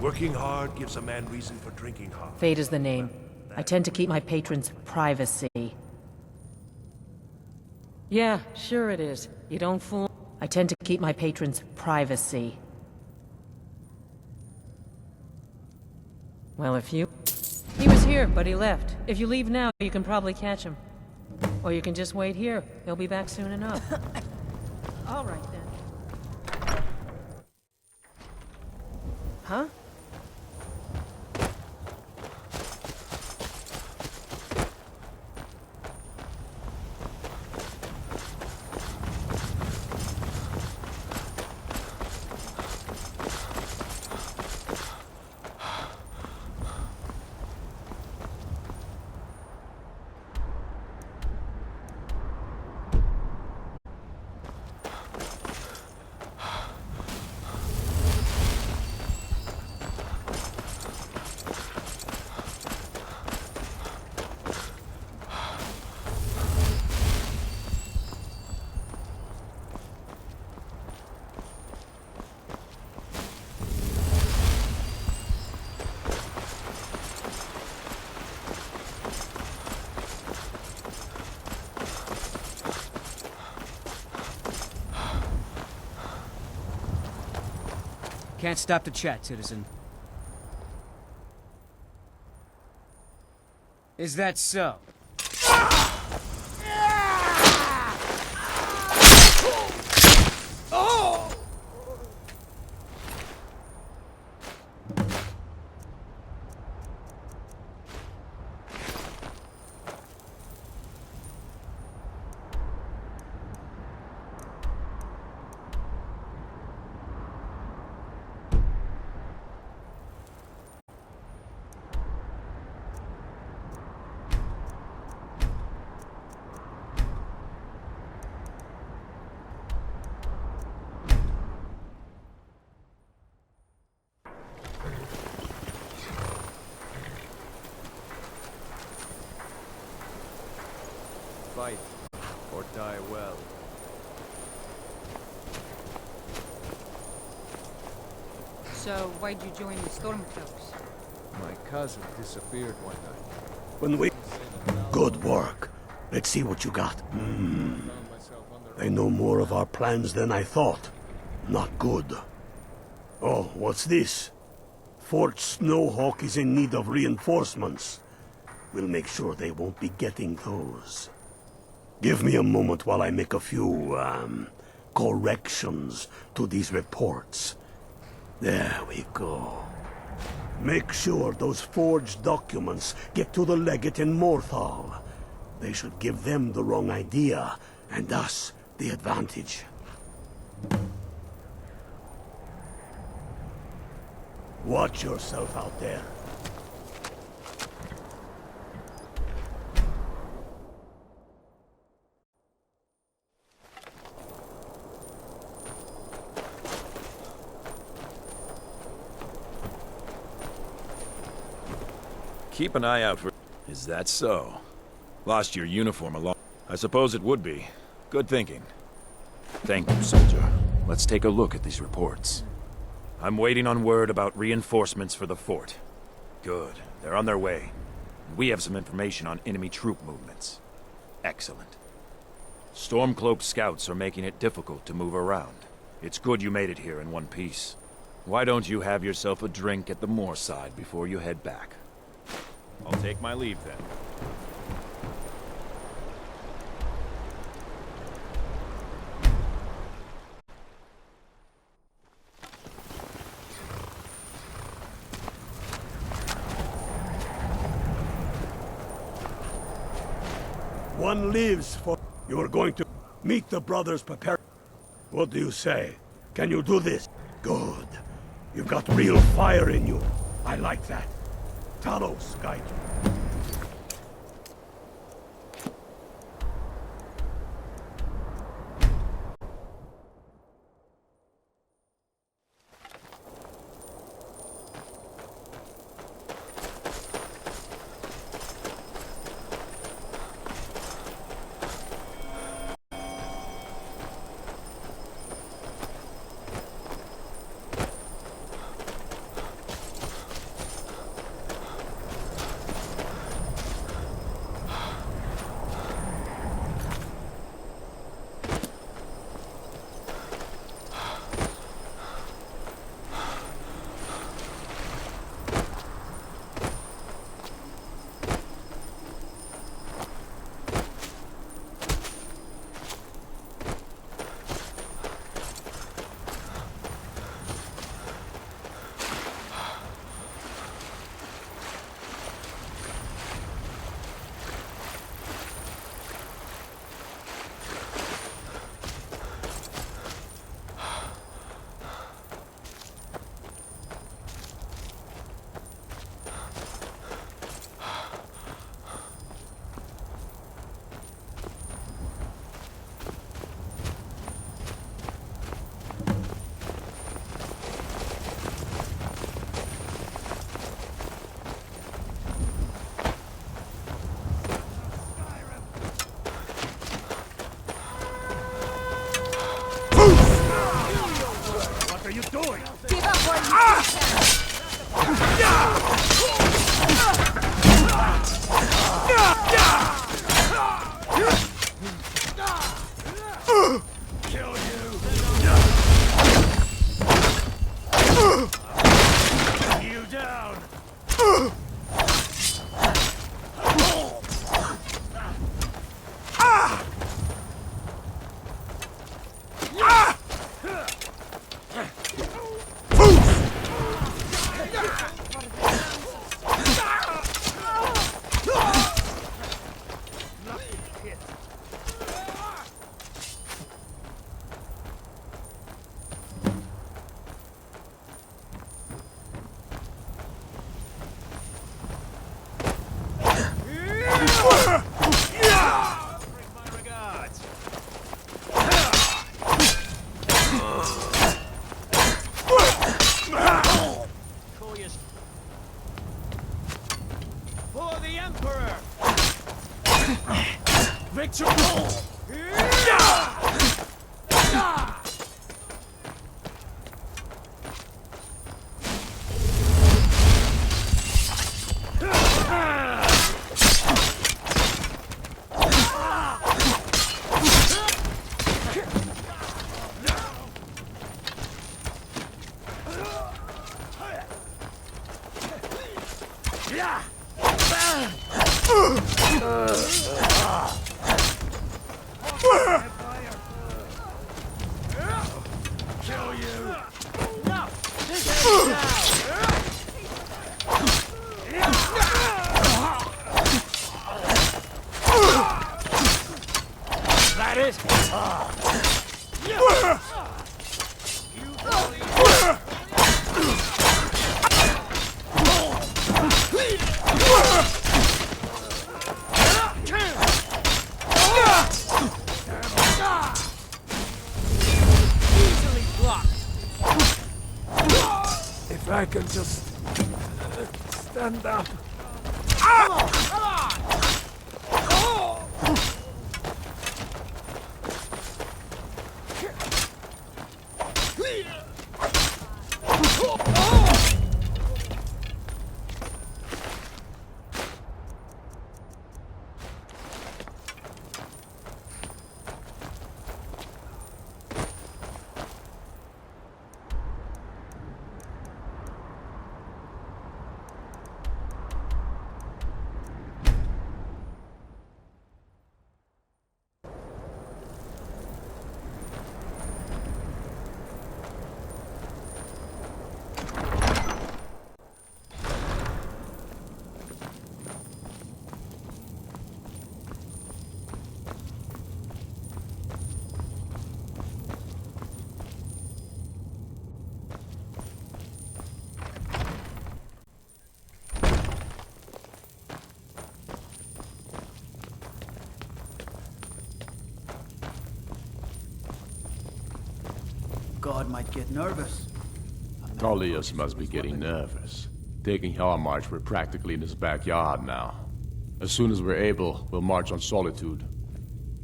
Working hard gives a man reason for drinking hard. Fate is the name. I tend to keep my patrons' privacy. Yeah, sure it is. You don't fool. I tend to keep my patrons' privacy. Well, if you... He was here, but he left. If you leave now, you can probably catch him. Or you can just wait here. He'll be back soon enough. All right, then. Huh? Can't stop to chat, citizen. Is that so? Fight, or die well. So, why'd you join the Stormcloaks? My cousin disappeared one night. When we... Good work. Let's see what you got. They know more of our plans than I thought. Not good. Oh, what's this? Fort Snowhawk is in need of reinforcements. We'll make sure they won't be getting those. Give me a moment while I make a few, corrections to these reports. There we go. Make sure those forged documents get to the legate in Morthal. They should give them the wrong idea, and us the advantage. Watch yourself out there. Keep an eye out for... Is that so? Lost your uniform along... I suppose it would be. Good thinking. Thank you, soldier. Let's take a look at these reports. I'm waiting on word about reinforcements for the fort. Good. They're on their way. We have some information on enemy troop movements. Excellent. Stormcloak scouts are making it difficult to move around. It's good you made it here in one piece. Why don't you have yourself a drink at the moorside before you head back? I'll take my leave then. One lives for... You are going to meet the brothers prepare... What do you say? Can you do this? Good. You've got real fire in you. I like that. Talos, guide you. What are you doing? Give up while you Kill you! You down! For the Emperor! Victory! Kill you! No! This ends now! That is... Easily blocked! If I can just stand up. Come on! Come on! god might get nervous. Tullius must be getting nervous. Taking our march, we're practically in his backyard now. As soon as we're able, we'll march on Solitude.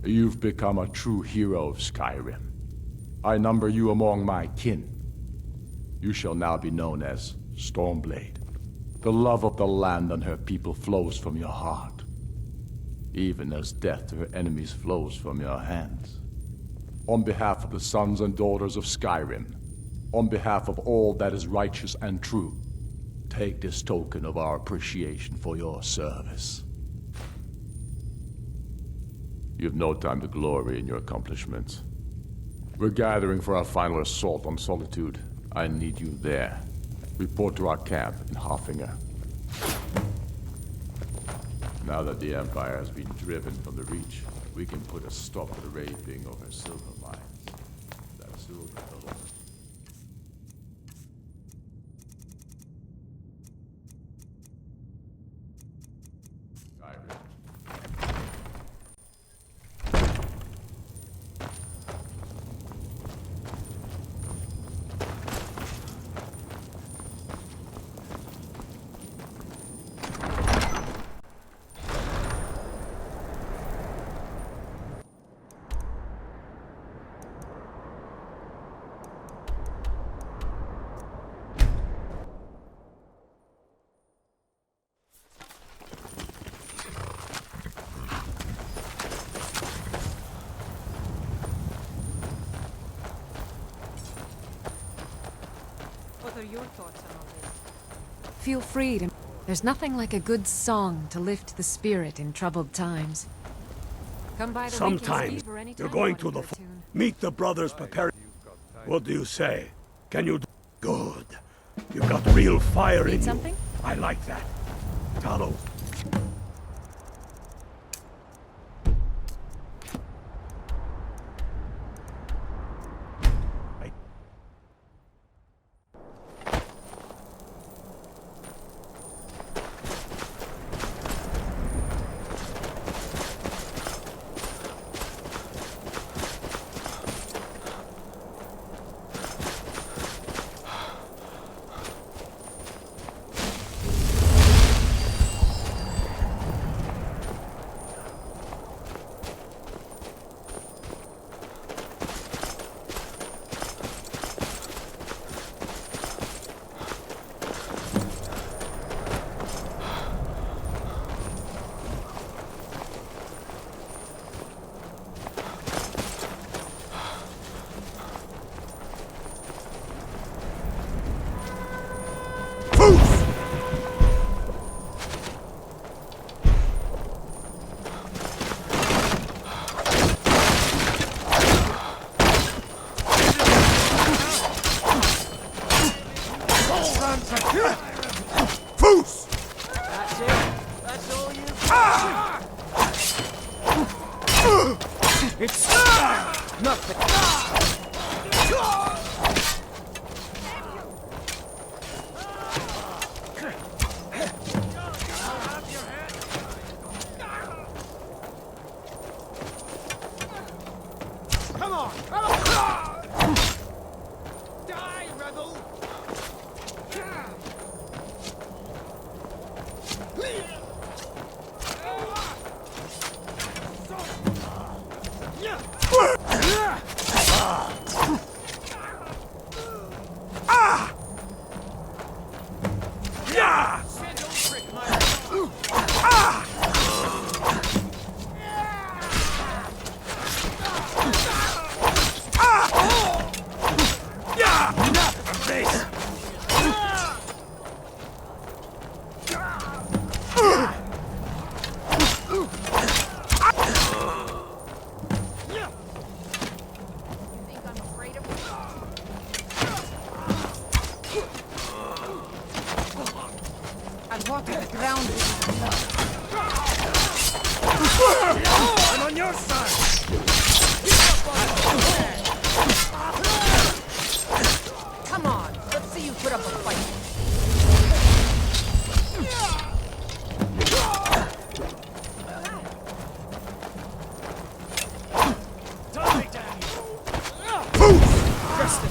You've become a true hero of Skyrim. I number you among my kin. You shall now be known as Stormblade. The love of the land and her people flows from your heart, even as death to her enemies flows from your hands. On behalf of the sons and daughters of Skyrim, on behalf of all that is righteous and true, take this token of our appreciation for your service. You have no time to glory in your accomplishments. We're gathering for our final assault on Solitude. I need you there. Report to our camp in Hoffinger. Now that the Empire has been driven from the Reach, we can put a stop to the raping of her silver mines. That silver fellow. What are your thoughts on all this? Feel free to... There's nothing like a good song to lift the spirit in troubled times. Come by the Sometimes you're going to the... Meet the brothers preparing... What do you say? Can you do... Good. You've got real fire in you. I like that. Talos. It's not the... Come on! Die, rebel! I'm on your side! Come on, let's see you put up a fight. Die, Daddy! Preston!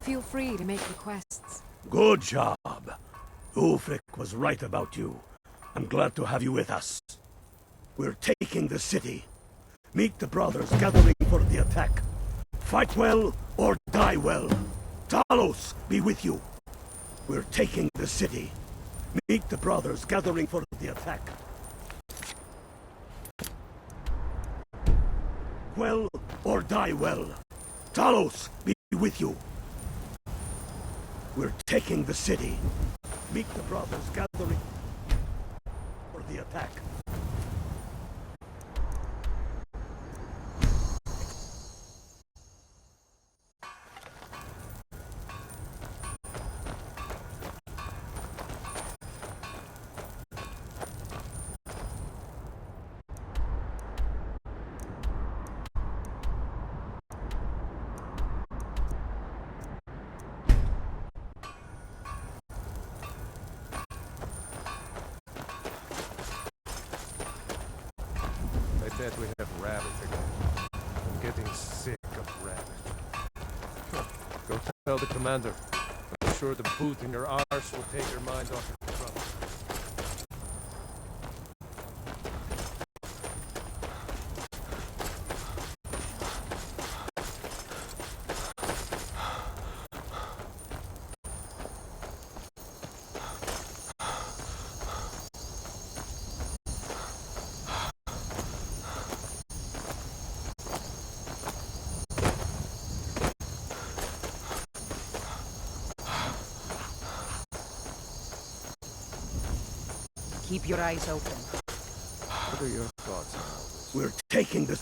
Feel free to make requests. Good job. Ulfric was right about you. I'm glad to have you with us. We're taking the city. Meet the brothers gathering for the attack. Fight well or die well. Talos be with you. We're taking the city. Meet the brothers gathering for the attack. Well or die well. Talos be with you. We're taking the city. Meet the brothers gathering for the attack. I bet we have rabbit again. I'm getting sick of rabbit. Go tell the commander. I'm sure the boot in your arse will take your mind off your trouble. Keep your eyes open. What are your thoughts on all this? We're taking the...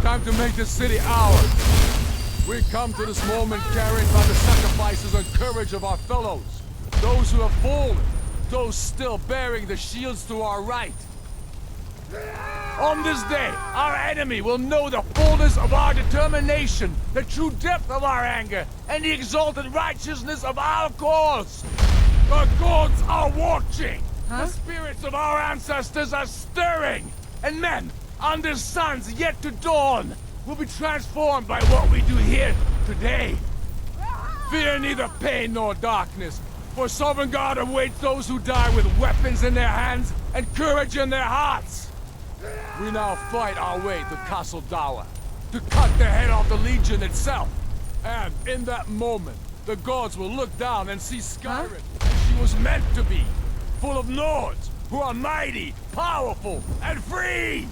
Time to make the city ours. We come to this moment carried by the sacrifices and courage of our fellows. Those who have fallen, those still bearing the shields to our right. On this day, our enemy will know the fullness of our determination, the true depth of our anger, and the exalted righteousness of our cause. The gods are watching. The spirits of our ancestors are stirring. And men, under suns yet to dawn, will be transformed by what we do here today. Fear neither pain nor darkness, for Sovereign God awaits those who die with weapons in their hands and courage in their hearts. We now fight our way to Castle Dower, to cut the head off the Legion itself. And in that moment, the gods will look down and see Skyrim as she was meant to be, full of Nords who are mighty, powerful, and free!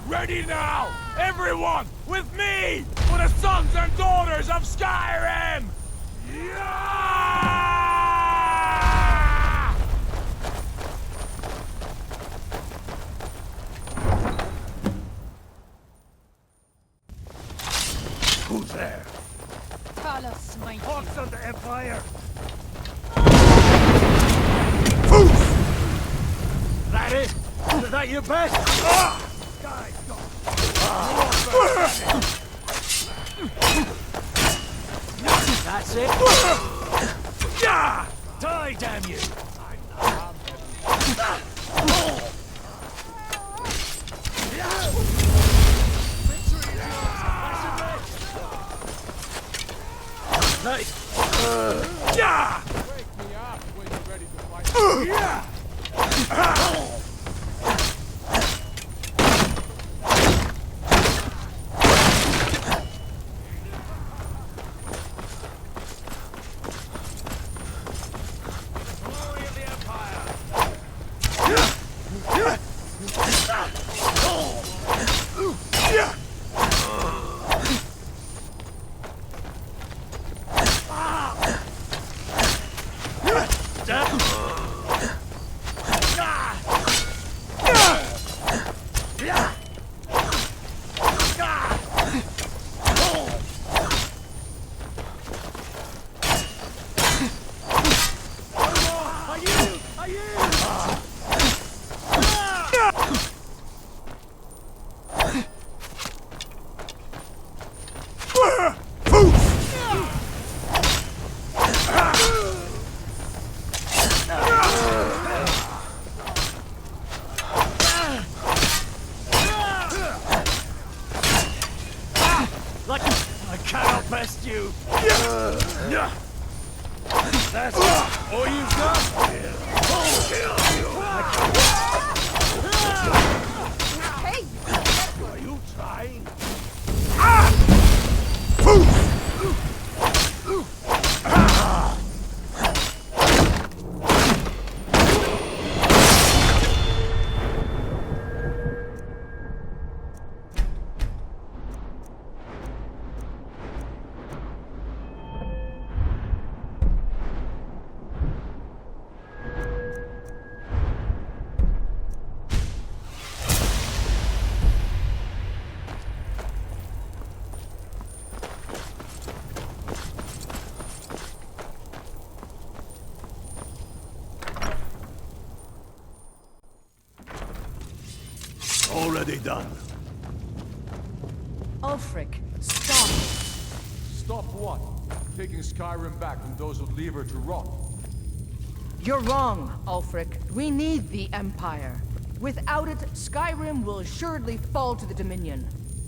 Ready now, everyone, with me, for the sons and daughters of Skyrim! Yeah! Who's there? Talos, my Hawks of the Empire! Poof! That it? Is that your best? Ah! That's it. Die, damn you! Nice. Wake me up when you're ready to fight. best you. That's all you've got? Hey! Are you trying? Already done. Ulfric, stop! Stop what? Taking Skyrim back from those who leave her to rot. You're wrong, Ulfric. We need the Empire. Without it, Skyrim will assuredly fall to the Dominion.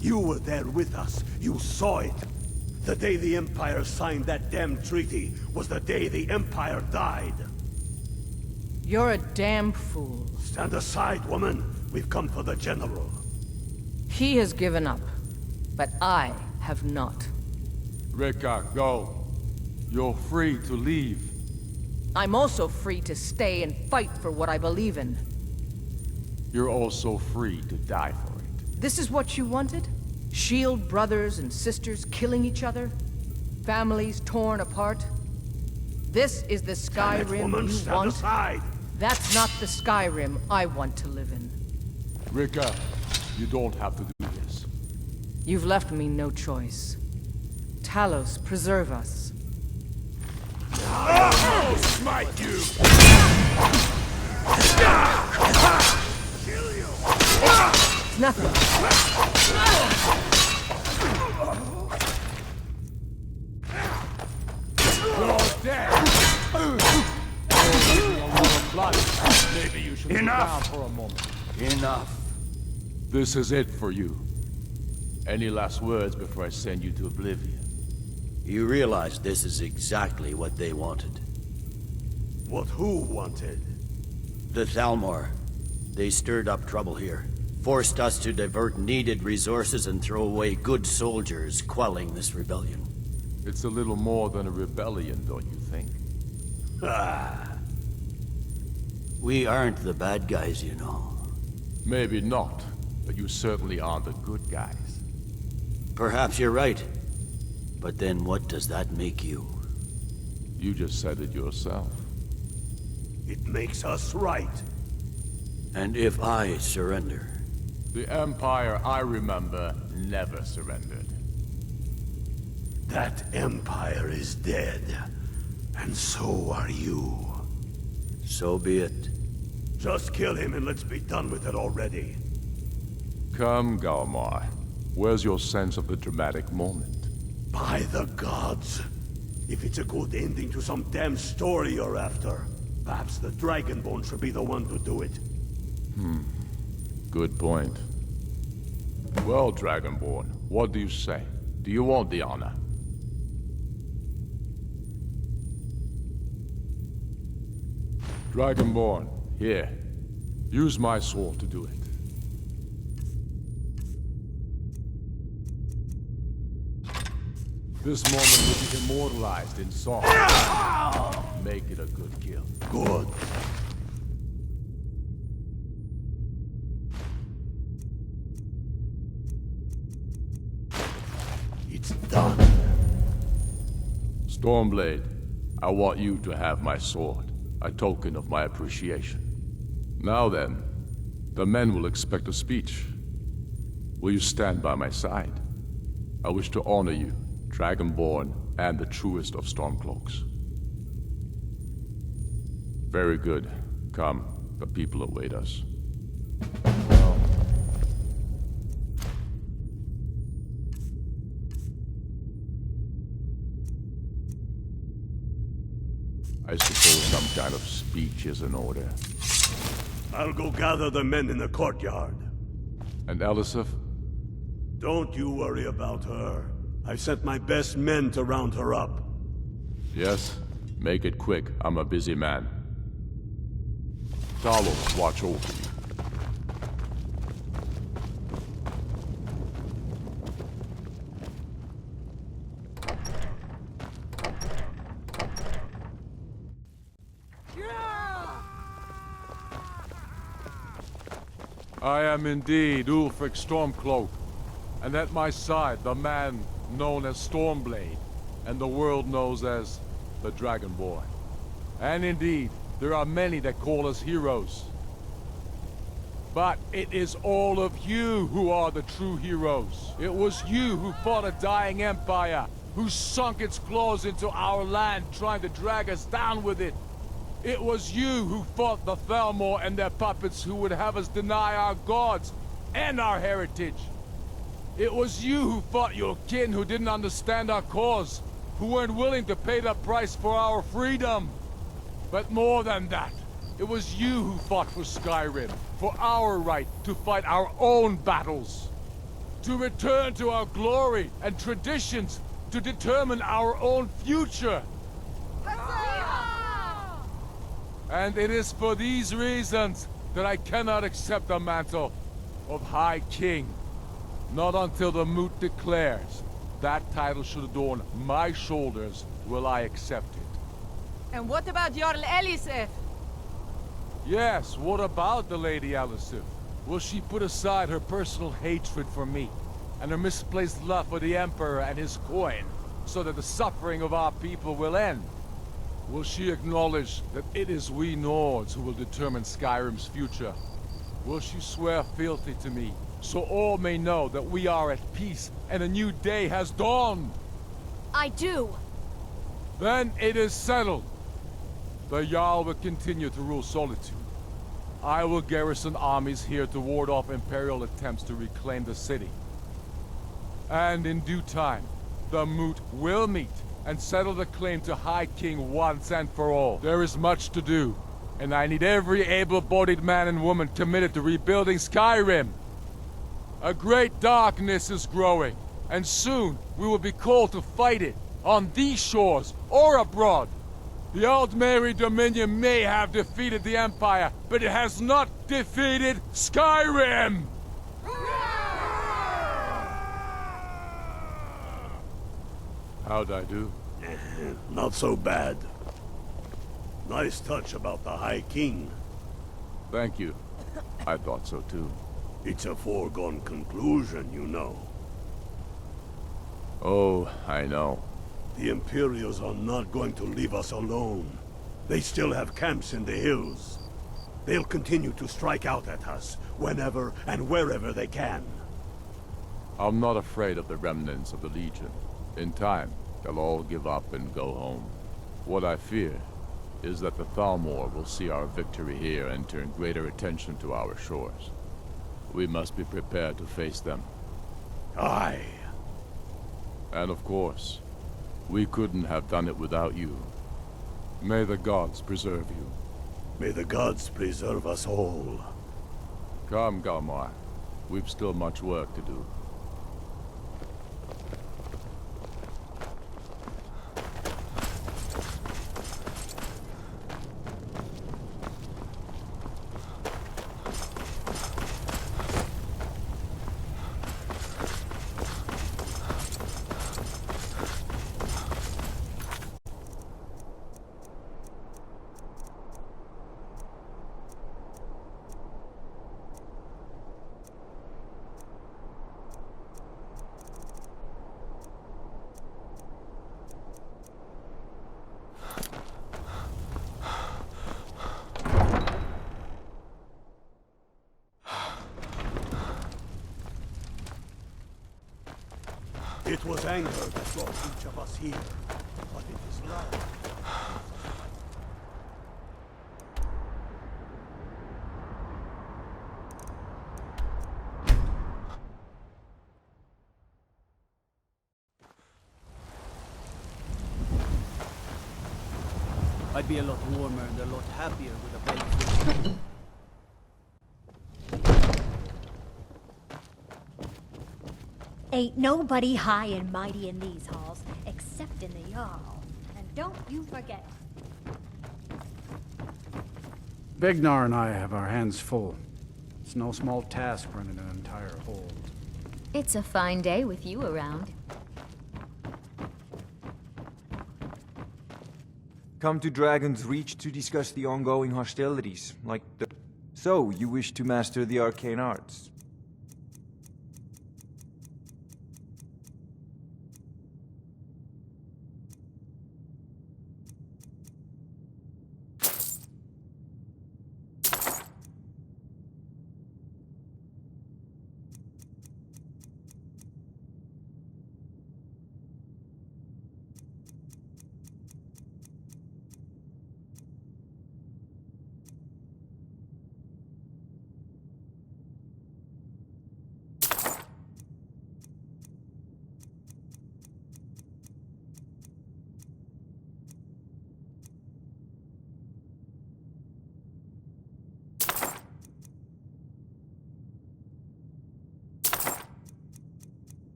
You were there with us. You saw it. The day the Empire signed that damn treaty was the day the Empire died. You're a damn fool. Stand aside, woman. We've come for the General. He has given up, but I have not. Rika, go. You're free to leave. I'm also free to stay and fight for what I believe in. You're also free to die for it. This is what you wanted? Shield brothers and sisters killing each other? Families torn apart? This is the Skyrim you stand want? aside. That's not the Skyrim I want to live in. Rika, you don't have to do this. You've left me no choice. Talos, preserve us. I'll smite you! Kill you! It's nothing. You're dead! Maybe you should sit down for a moment. Enough. This is it for you. Any last words before I send you to oblivion? You realize this is exactly what they wanted. What who wanted? The Thalmor. They stirred up trouble here. Forced us to divert needed resources and throw away good soldiers, quelling this rebellion. It's a little more than a rebellion, don't you think? We aren't the bad guys, you know. Maybe not, but you certainly are the good guys. Perhaps you're right. But then what does that make you? You just said it yourself. It makes us right. And if I surrender? The Empire I remember never surrendered. That Empire is dead. And so are you. So be it. Just kill him and let's be done with it already. Come, Galmar. Where's your sense of the dramatic moment? By the gods. If it's a good ending to some damn story you're after, perhaps the Dragonborn should be the one to do it. Good point. Well, Dragonborn, what do you say? Do you want the honor? Dragonborn, here. Use my sword to do it. This moment will be immortalized in song. Make it a good kill. Good. It's done. Stormblade, I want you to have my sword, a token of my appreciation. Now then, the men will expect a speech. Will you stand by my side? I wish to honor you, Dragonborn, and the truest of Stormcloaks. Very good. Come, the people await us. I suppose some kind of speech is in order. I'll go gather the men in the courtyard. And Elisif? Don't you worry about her. I've sent my best men to round her up. Yes? Make it quick. I'm a busy man. Talos, watch over you. I am indeed Ulfric Stormcloak, and at my side the man known as Stormblade, and the world knows as the Dragon Boy. And indeed, there are many that call us heroes. But it is all of you who are the true heroes. It was you who fought a dying empire, who sunk its claws into our land trying to drag us down with it. It was you who fought the Thalmor and their puppets who would have us deny our gods and our heritage. It was you who fought your kin who didn't understand our cause, who weren't willing to pay the price for our freedom. But more than that, it was you who fought for Skyrim, for our right to fight our own battles, to return to our glory and traditions, to determine our own future. And it is for these reasons that I cannot accept the mantle of High King. Not until the Moot declares that title should adorn my shoulders will I accept it. And what about Jarl Elisef? Yes, what about the Lady Elisif? Will she put aside her personal hatred for me, and her misplaced love for the Emperor and his coin, so that the suffering of our people will end? Will she acknowledge that it is we Nords who will determine Skyrim's future? Will she swear fealty to me, so all may know that we are at peace and a new day has dawned? I do. Then it is settled. The Jarl will continue to rule Solitude. I will garrison armies here to ward off Imperial attempts to reclaim the city. And in due time, the Moot will meet and settle the claim to High King once and for all. There is much to do, and I need every able-bodied man and woman committed to rebuilding Skyrim. A great darkness is growing, and soon we will be called to fight it, on these shores or abroad. The Aldmeri Dominion may have defeated the Empire, but it has not defeated Skyrim! How'd I do? Not so bad. Nice touch about the High King. Thank you. I thought so too. It's a foregone conclusion, you know. Oh, I know. The Imperials are not going to leave us alone. They still have camps in the hills. They'll continue to strike out at us, whenever and wherever they can. I'm not afraid of the remnants of the Legion. In time, they'll all give up and go home. What I fear is that the Thalmor will see our victory here and turn greater attention to our shores. We must be prepared to face them. Aye. And of course, we couldn't have done it without you. May the gods preserve you. May the gods preserve us all. Come, Galmar. We've still much work to do. It was anger that brought each of us here, but it is love. I'd be a lot warmer and a lot happier with a belly full. Ain't nobody high and mighty in these halls, except in the Jarl. And don't you forget. Vignar and I have our hands full. It's no small task running an entire hold. It's a fine day with you around. Come to Dragon's Reach to discuss the ongoing hostilities, like the... So, you wish to master the arcane arts?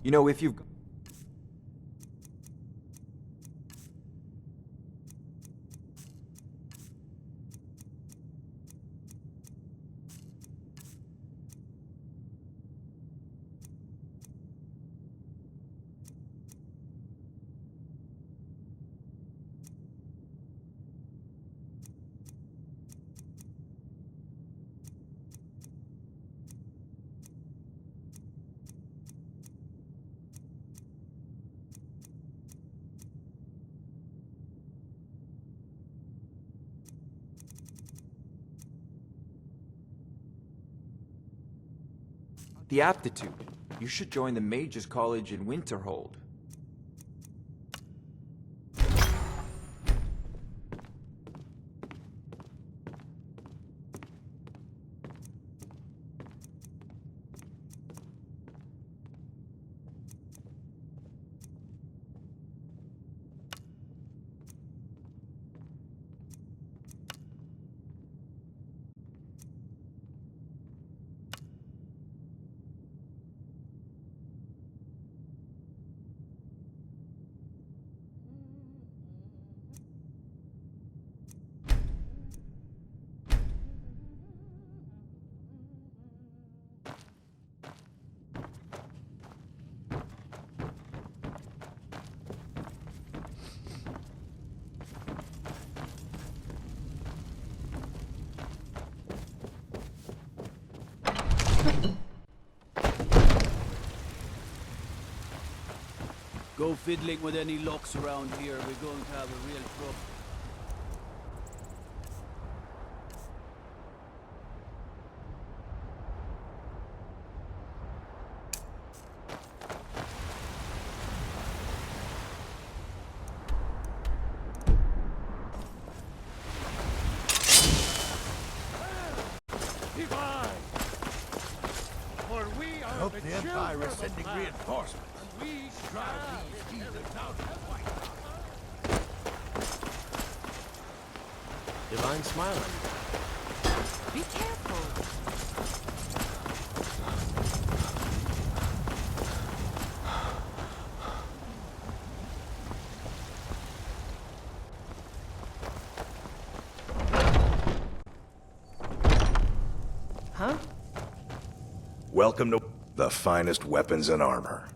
You know, if you've... The aptitude. You should join the Mages College in Winterhold. Go fiddling with any locks around here, we're going to have a real trouble. I hope the Empire is sending reinforcements. Drive these heathens out of White. Divine smile. Be careful. Huh? Welcome to the finest weapons and armor.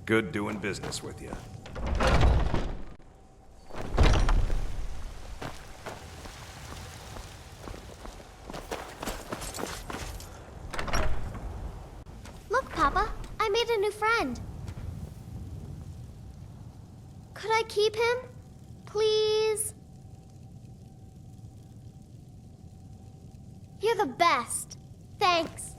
Good doing business with you. Look, Papa, I made a new friend. Could I keep him? Please? You're the best. Thanks.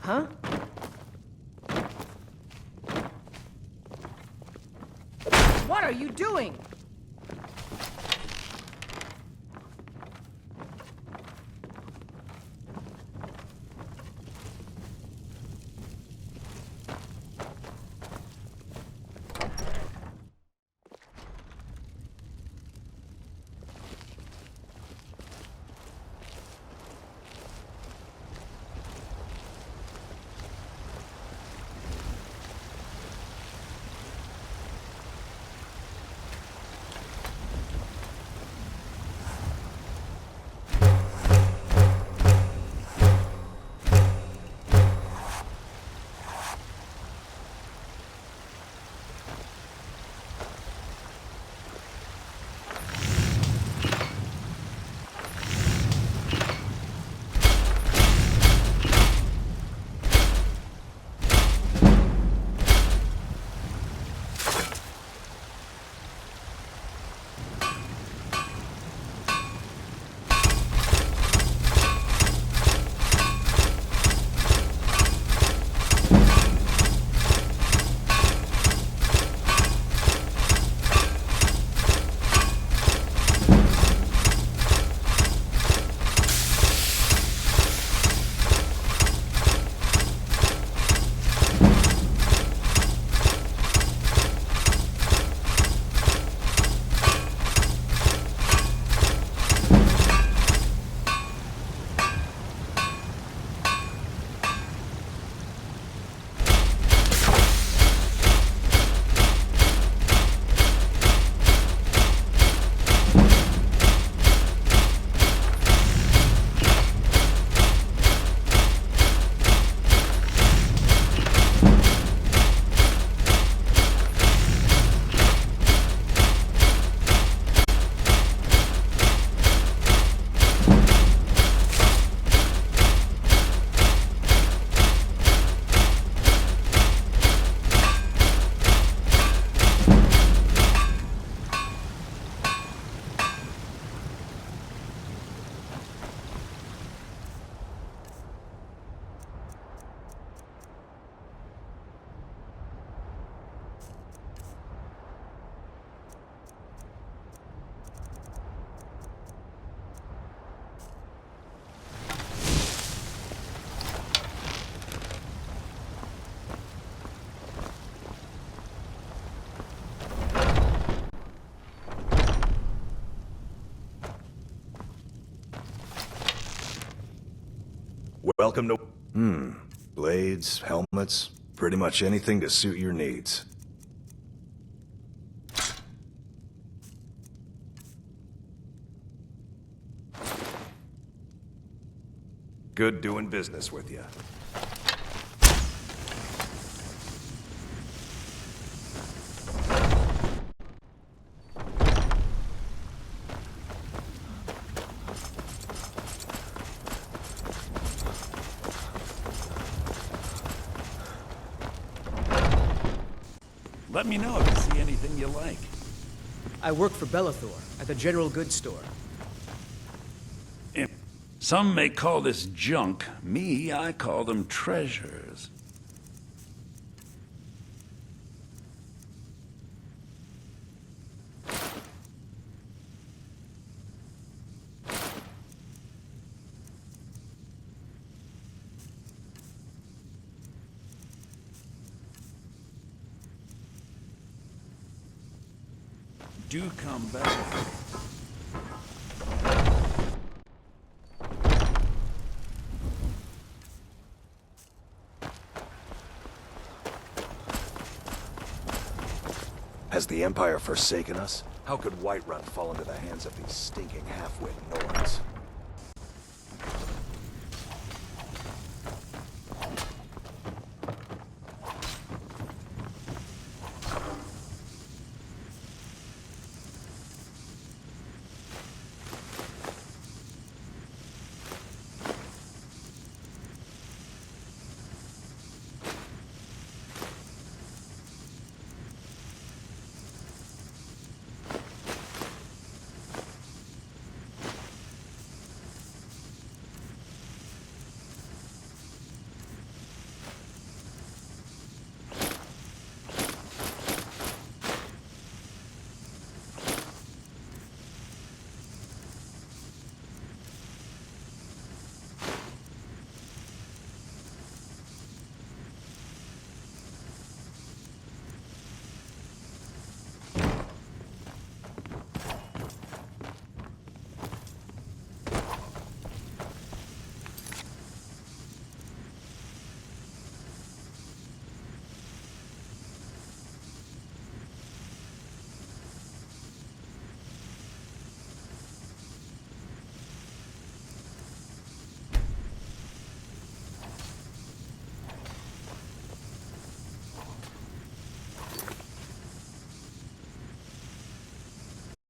Huh? What are you doing? Welcome to... Blades, helmets, pretty much anything to suit your needs. Good doing business with you. Let me know if you see anything you like. I work for Bellathor at the general goods store. Some may call this junk. Me, I call them treasures. Do come back. Has the Empire forsaken us? How could Whiterun fall into the hands of these stinking half-wit Norns?